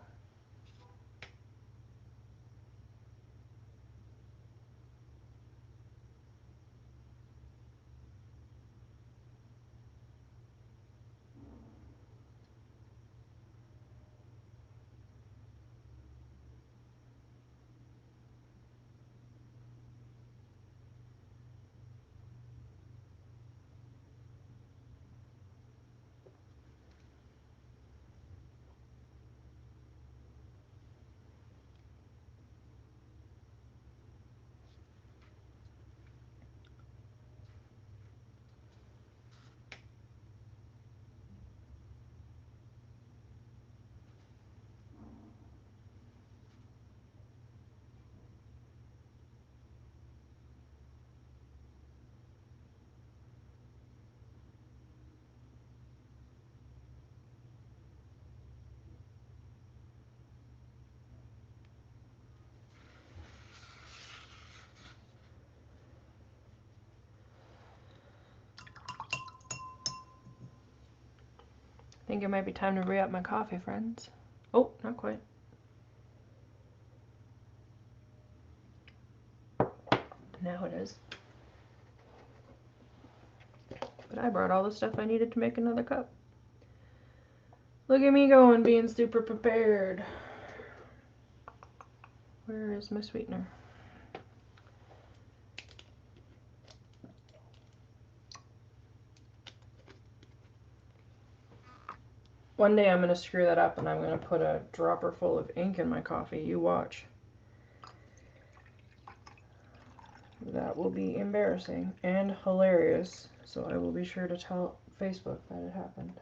I think it might be time to re-up my coffee, friends. Oh, not quite. Now it is. But I brought all the stuff I needed to make another cup. Look at me going, being super prepared. Where is my sweetener? One day I'm going to screw that up and I'm going to put a dropper full of ink in my coffee. You watch. That will be embarrassing and hilarious. So I will be sure to tell Facebook that it happened.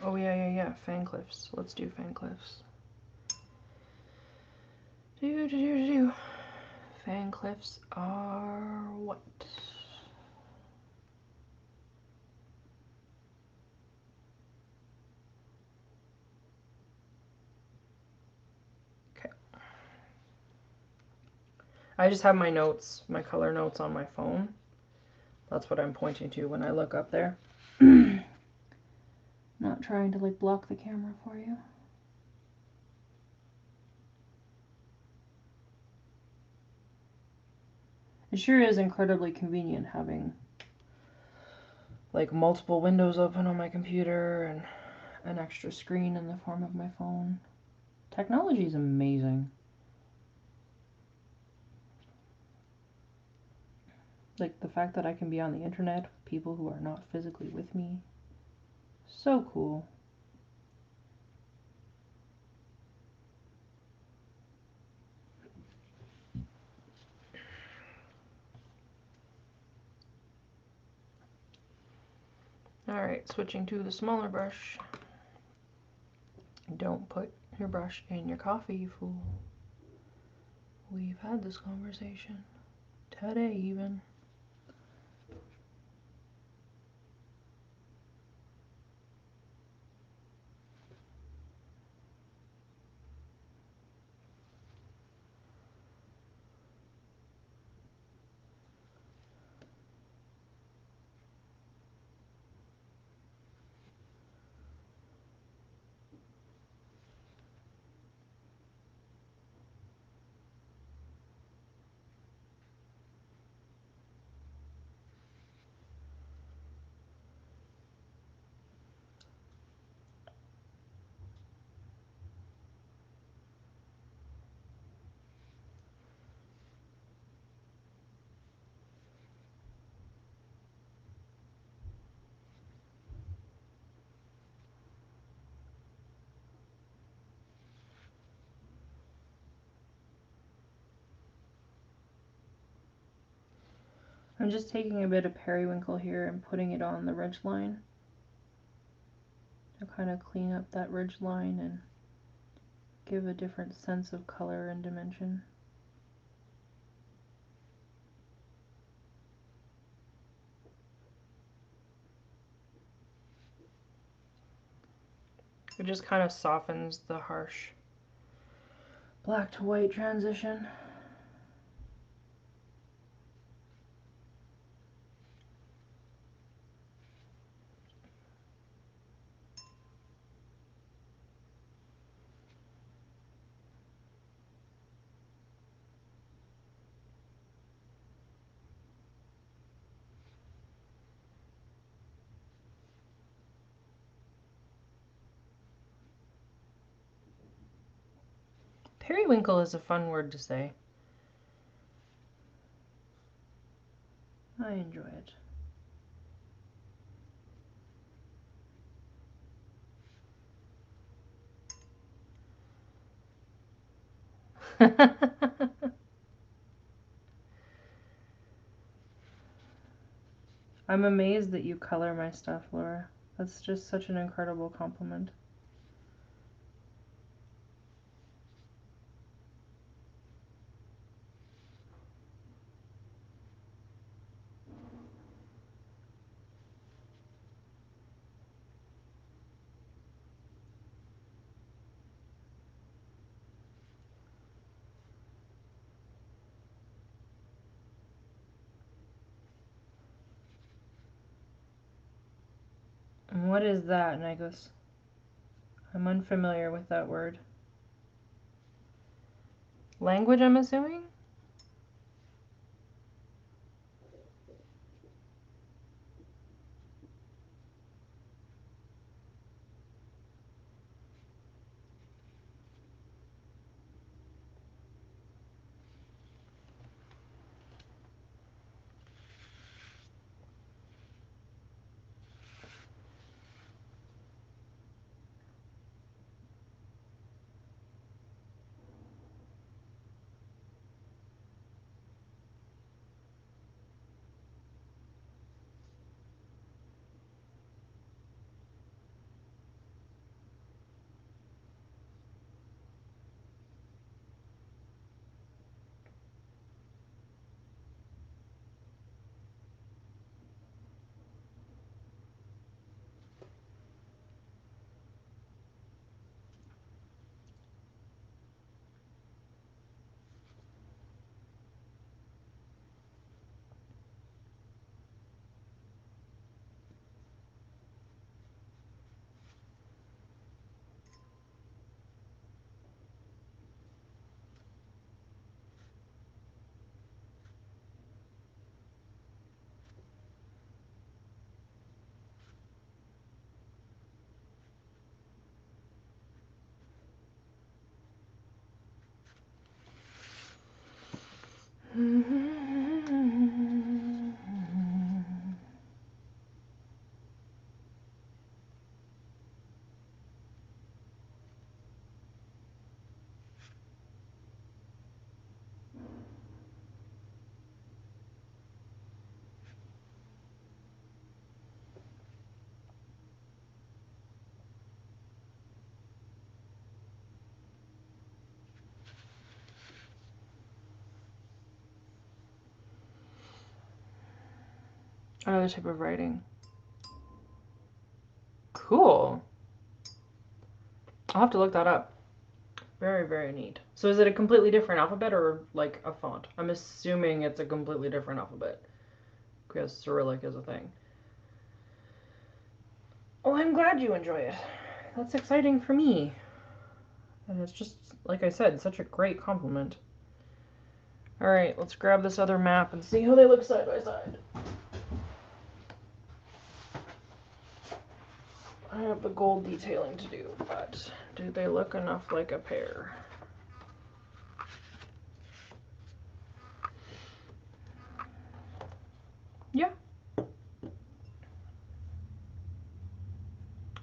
Oh yeah, fan cliffs. Let's do fan cliffs. Fan cliffs are what? Okay. I just have my notes, my color notes on my phone. That's what I'm pointing to when I look up there. Not trying to like block the camera for you. It sure is incredibly convenient having like multiple windows open on my computer and an extra screen in the form of my phone. Technology is amazing. Like the fact that I can be on the internet with people who are not physically with me. So cool. Alright, switching to the smaller brush. Don't put your brush in your coffee, you fool. We've had this conversation. Today, even. I'm just taking a bit of periwinkle here and putting it on the ridge line to kind of clean up that ridge line and give a different sense of color and dimension. It just kind of softens the harsh black to white transition. Periwinkle is a fun word to say. I enjoy it. I'm amazed that you color my stuff, Laura. That's just such an incredible compliment. And what is that, Nikos? I'm unfamiliar with that word. Language, I'm assuming? Another type of writing. Cool. I'll have to look that up. Very, very neat. So is it a completely different alphabet or like a font? I'm assuming it's a completely different alphabet because Cyrillic is a thing. Well, I'm glad you enjoy it. That's exciting for me. And it's just, like I said, such a great compliment. Alright, let's grab this other map and see how they look side by side. I have the gold detailing to do, but do they look enough like a pair? Yeah. I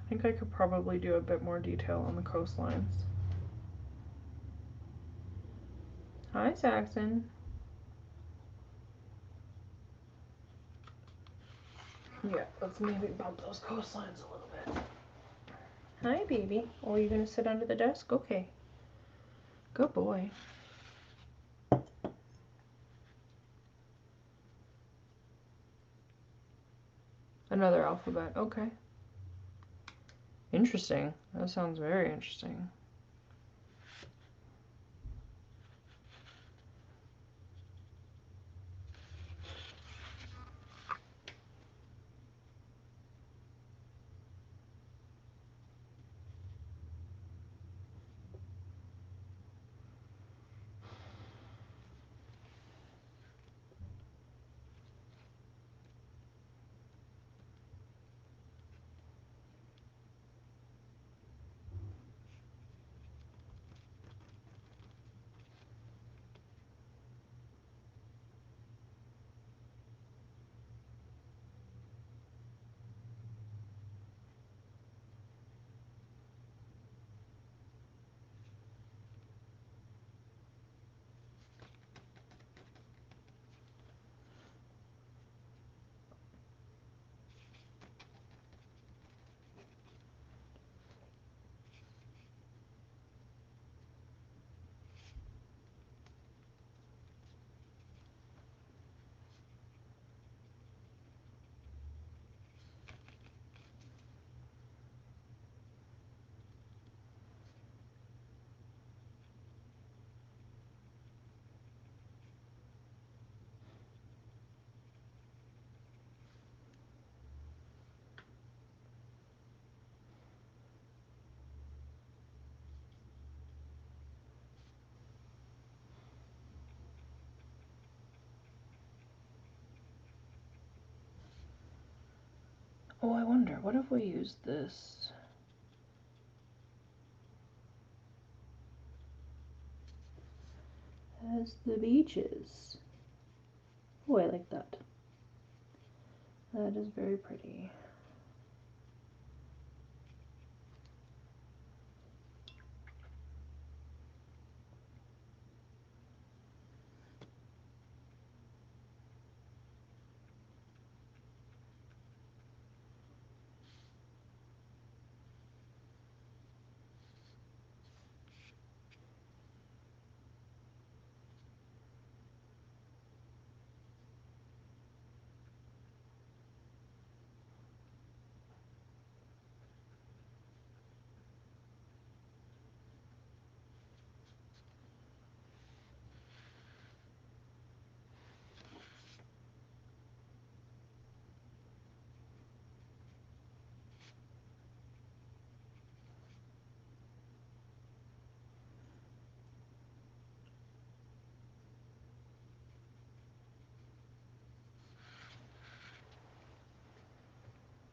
think I could probably do a bit more detail on the coastlines. Hi, Saxon. Yeah, let's maybe bump those coastlines a little bit. Hi, baby. Oh, are you gonna sit under the desk? Okay. Good boy. Another alphabet. Okay. Interesting. That sounds very interesting. Oh, I wonder, what if we use this? As the beaches. Oh, I like that. That is very pretty.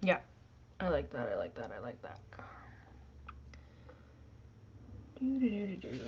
Yeah, I like that, I like that, I like that. Do do do do do.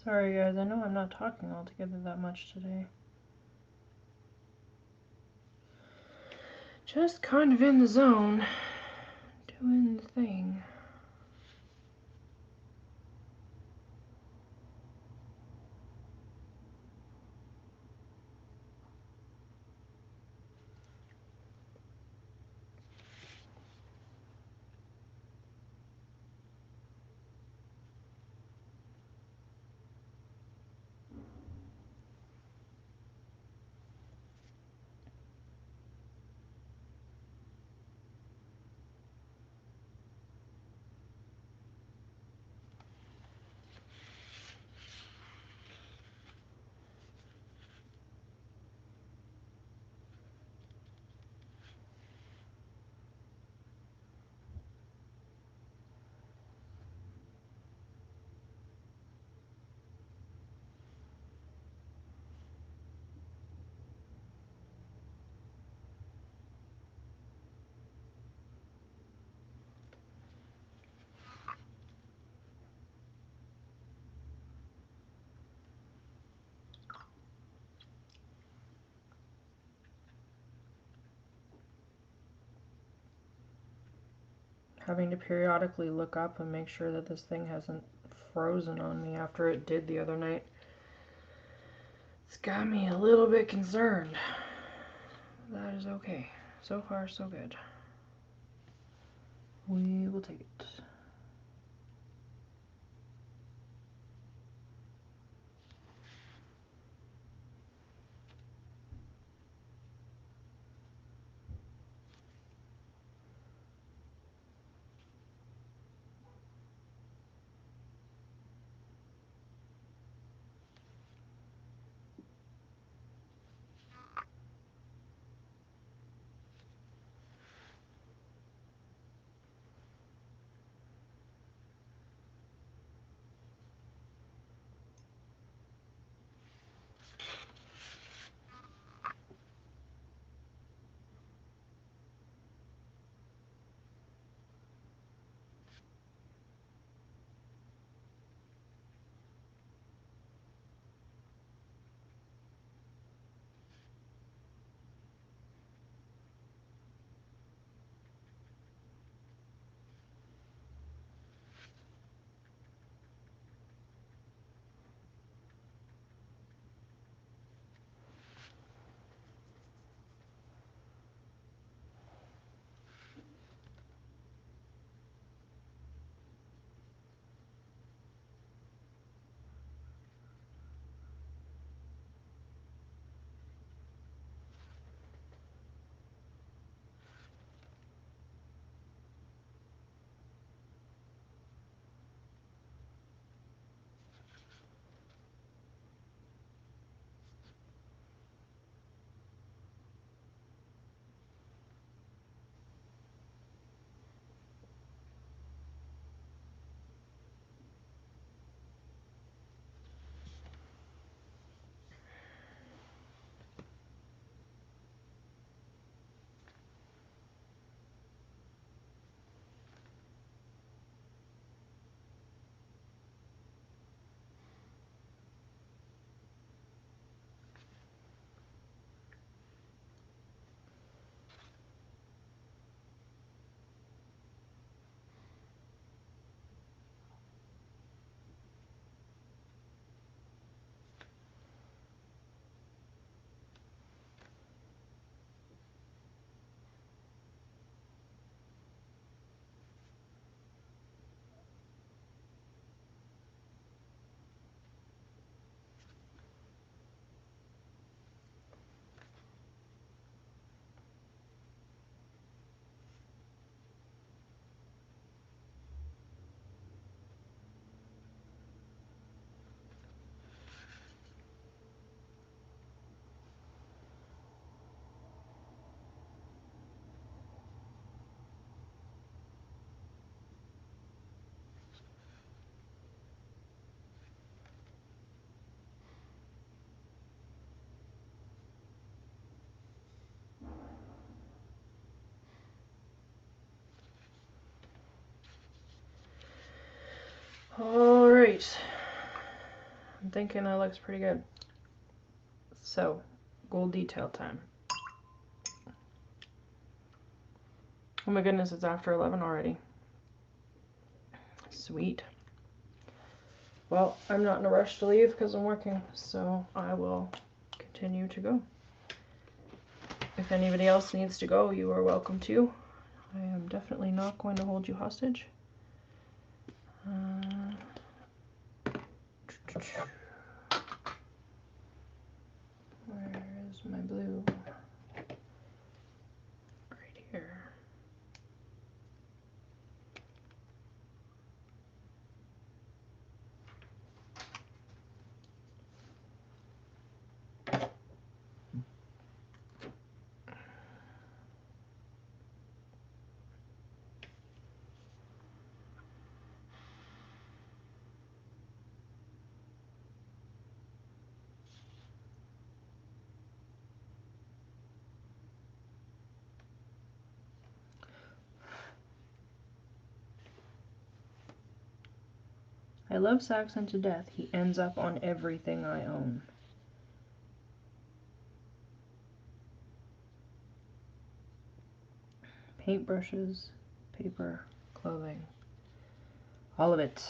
Sorry guys, I know I'm not talking altogether that much today. Just kind of in the zone, doing the thing. Having to periodically look up and make sure that this thing hasn't frozen on me after it did the other night. It's got me a little bit concerned. That is okay. So far, so good. We will take it. Alright. I'm thinking that looks pretty good. So, gold detail time. Oh my goodness, it's after 11 already. Sweet. Well, I'm not in a rush to leave because I'm working, so I will continue to go. If anybody else needs to go, you are welcome to. I am definitely not going to hold you hostage. Where is my blue? Right here. I love Saxon to death. He ends up on everything I own. Paintbrushes, paper, clothing, all of it.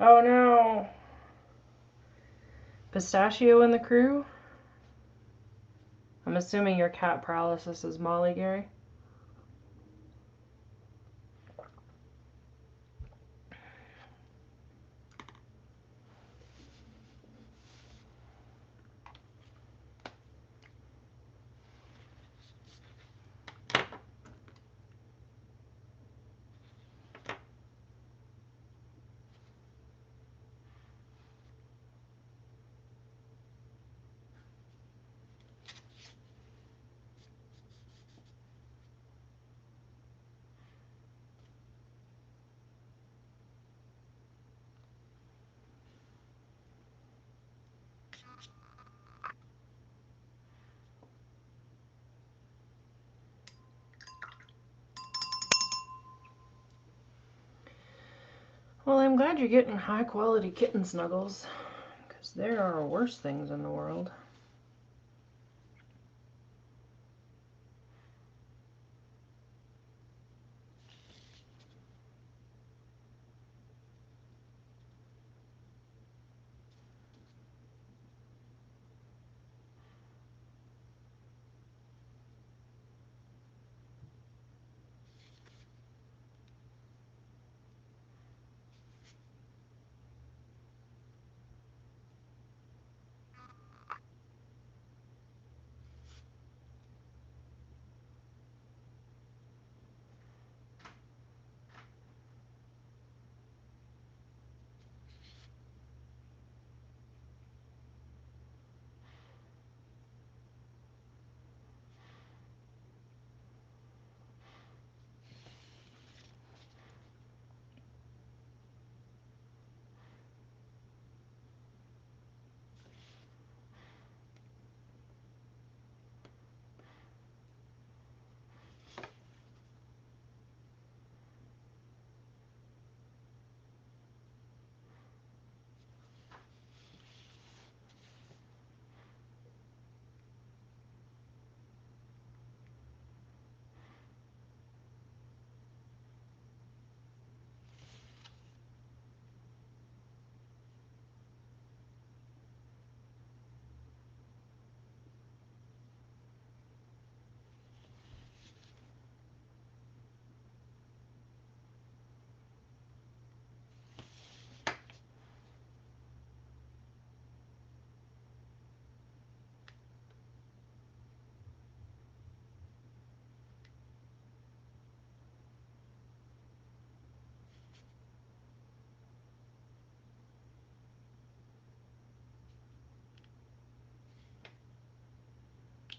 Oh no. Pistachio in the crew? I'm assuming your cat paralysis is Molly, Gary. Well, I'm glad you're getting high quality kitten snuggles, because there are worse things in the world.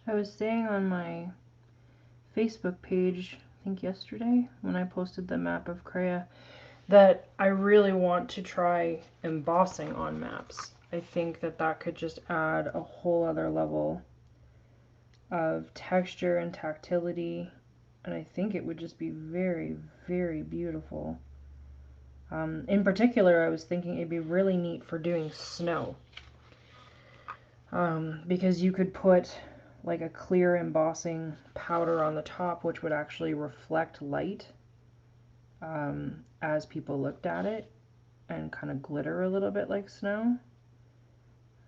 I was saying on my Facebook page, I think yesterday, when I posted the map of Crea, that I really want to try embossing on maps. I think that that could just add a whole other level of texture and tactility, and I think it would just be very, very beautiful. In particular, I was thinking it'd be really neat for doing snow, because you could put like a clear embossing powder on the top, which would actually reflect light as people looked at it and kind of glitter a little bit like snow.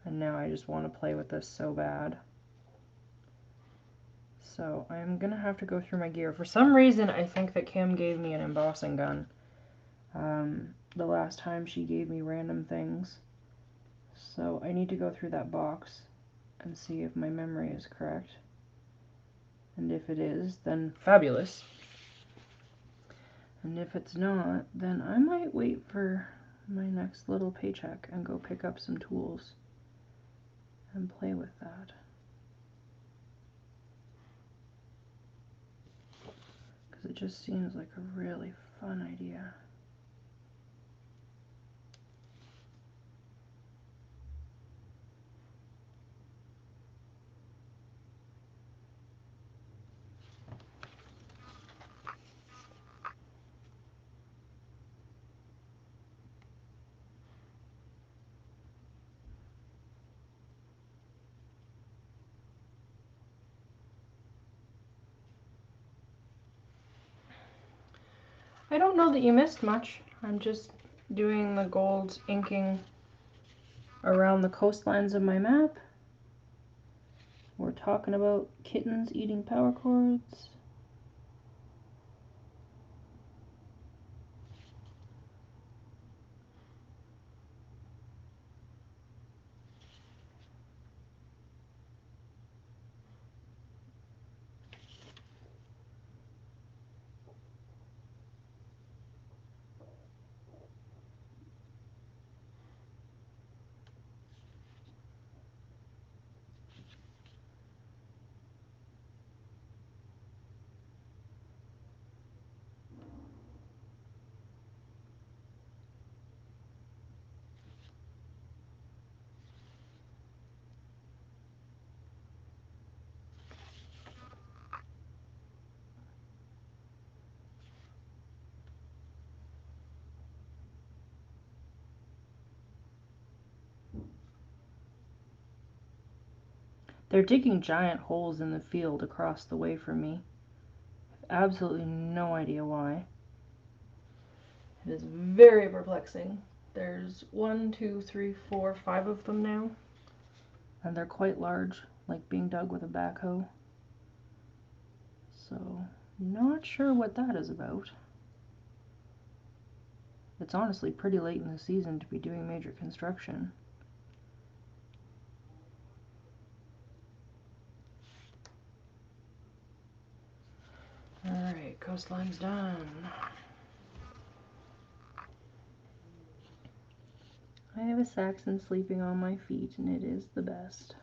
And now I just want to play with this so bad. So I'm gonna have to go through my gear. For some reason, I think that Kim gave me an embossing gun the last time she gave me random things. So I need to go through that box and see if my memory is correct. And if it is, then fabulous. And if it's not, then I might wait for my next little paycheck and go pick up some tools and play with that. Because it just seems like a really fun idea. I don't know that you missed much. I'm just doing the gold inking around the coastlines of my map. We're talking about kittens eating power cords. They're digging giant holes in the field across the way from me. Absolutely no idea why. It is very perplexing. There's 1, 2, 3, 4, 5 of them now. And they're quite large, like being dug with a backhoe. So, not sure what that is about. It's honestly pretty late in the season to be doing major construction. Alright, coastline's done. I have a Saxon sleeping on my feet, and it is the best.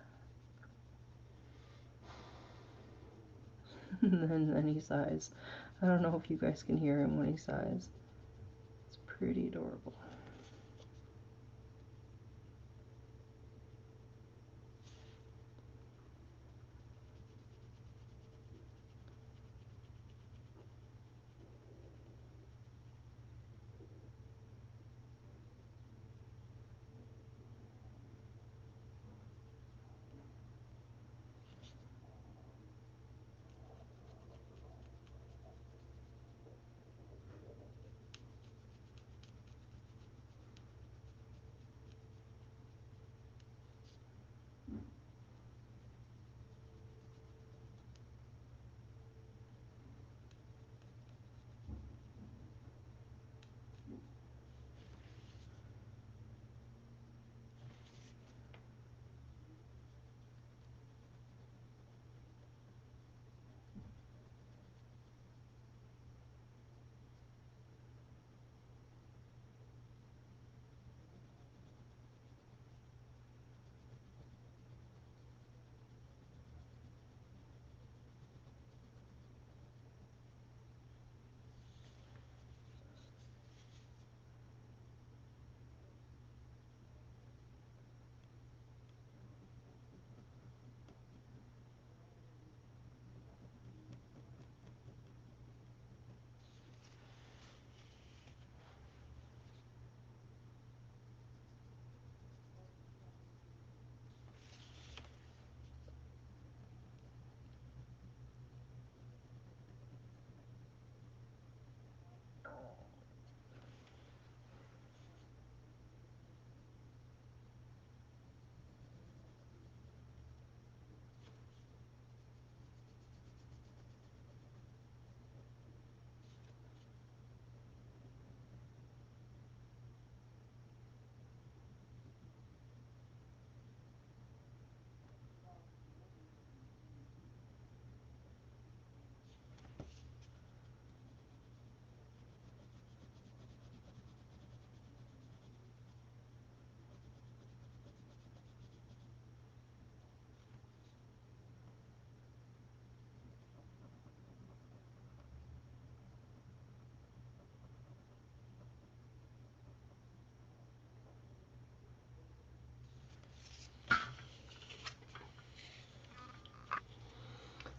And then he sighs. I don't know if you guys can hear him when he sighs. It's pretty adorable.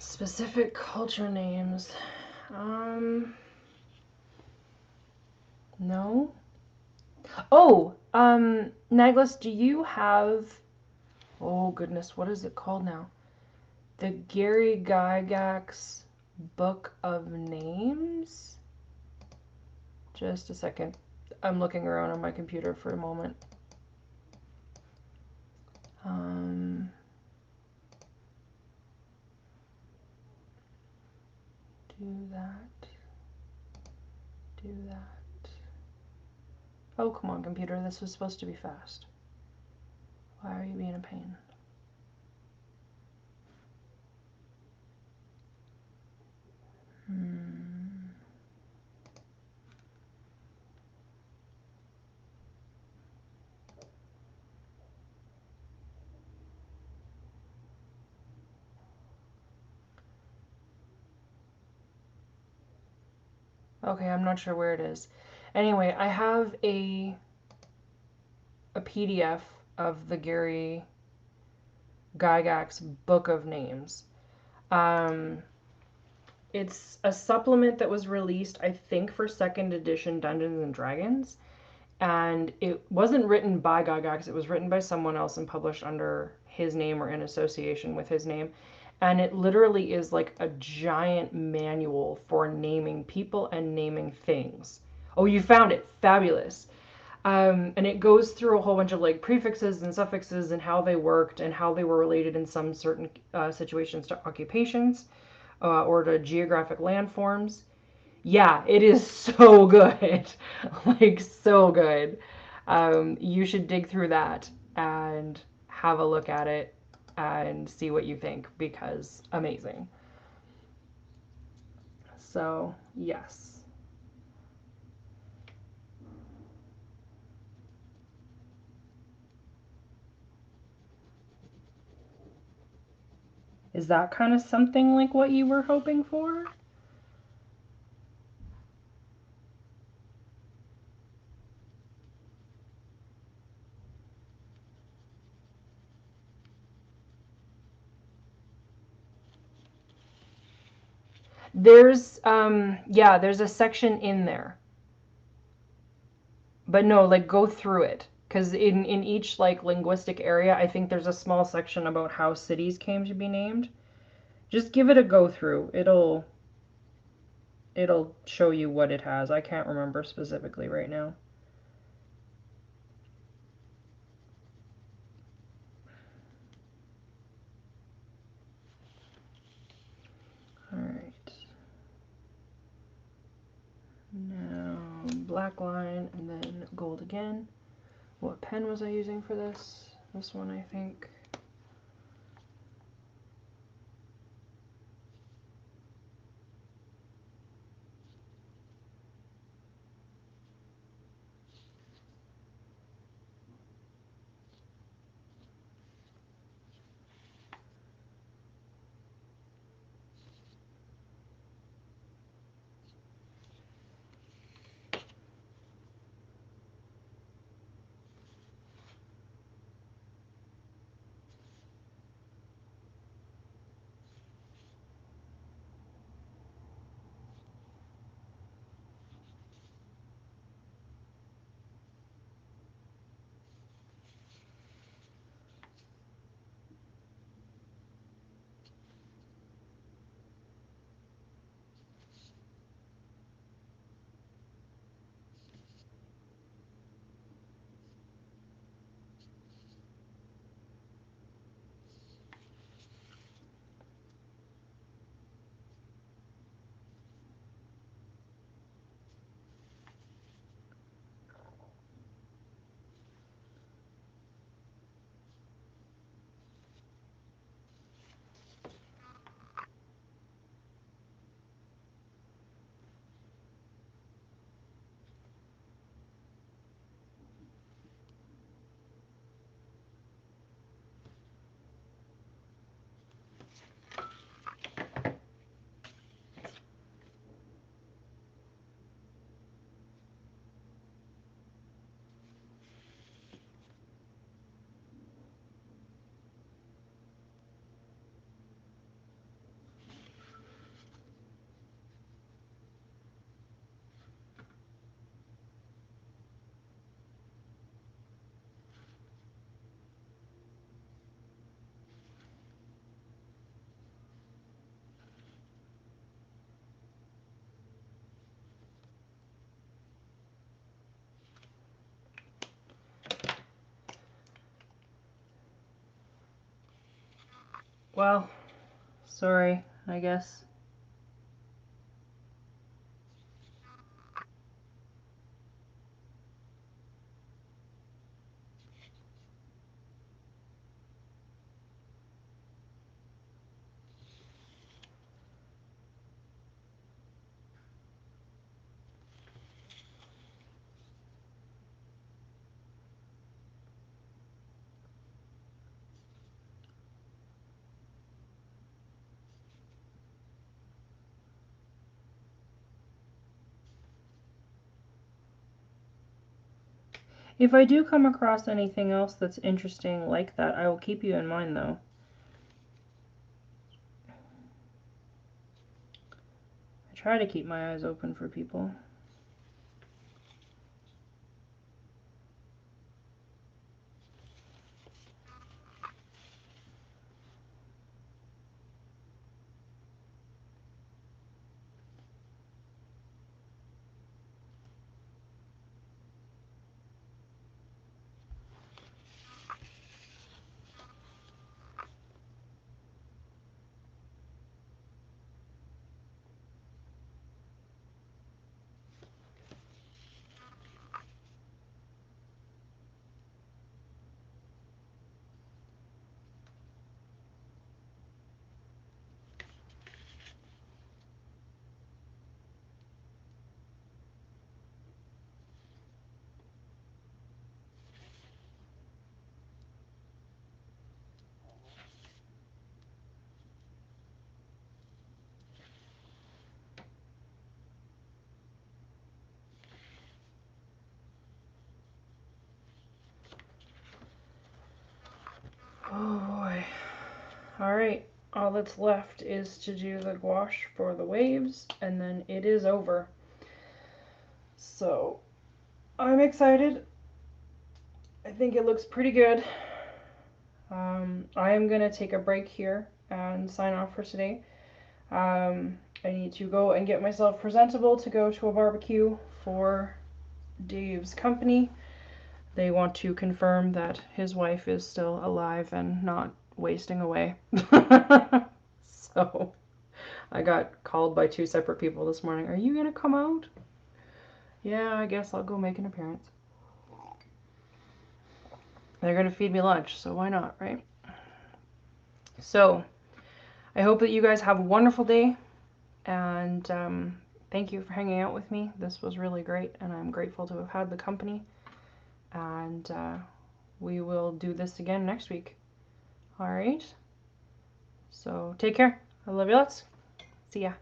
Specific culture names. No. Oh, Naglis, do you have, oh goodness, what is it called now? The Gary Gygax Book of Names? Just a second. I'm looking around on my computer for a moment. Do that. Do that. Oh, come on, computer. This was supposed to be fast. Why are you being a pain? Okay, I'm not sure where it is. Anyway, I have a PDF of the Gary Gygax Book of Names. It's a supplement that was released, I think, for second edition Dungeons and Dragons. And it wasn't written by Gygax, it was written by someone else and published under his name or in association with his name. And it literally is like a giant manual for naming people and naming things. Oh, you found it. Fabulous. And it goes through a whole bunch of like prefixes and suffixes and how they worked and how they were related in some certain situations to occupations or to geographic landforms. Yeah, it is so good. Like, so good. You should dig through that and have a look at it and see what you think because amazing. So, yes. Is that kind of something like what you were hoping for? There's a section in there. But no, like go through it. Because in each like linguistic area, I think there's a small section about how cities came to be named. Just give it a go through. It'll show you what it has. I can't remember specifically right now. All right. Now black line and then gold again. What pen was I using for this? This one, I think. Well, sorry, I guess. If I do come across anything else that's interesting like that, I will keep you in mind, though. I try to keep my eyes open for people. Oh boy. Alright, all that's left is to do the gouache for the waves, and then it is over. So, I'm excited. I think it looks pretty good. I am going to take a break here and sign off for today. I need to go and get myself presentable to go to a barbecue for Dave's company. They want to confirm that his wife is still alive and not wasting away. So I got called by 2 separate people this morning. Are you gonna come out? Yeah, I guess I'll go make an appearance. They're gonna feed me lunch, so why not, right? So I hope that you guys have a wonderful day, and thank you for hanging out with me. This was really great, and I'm grateful to have had the company. And we will do this again next week. All right. So take care. I love you lots. See ya.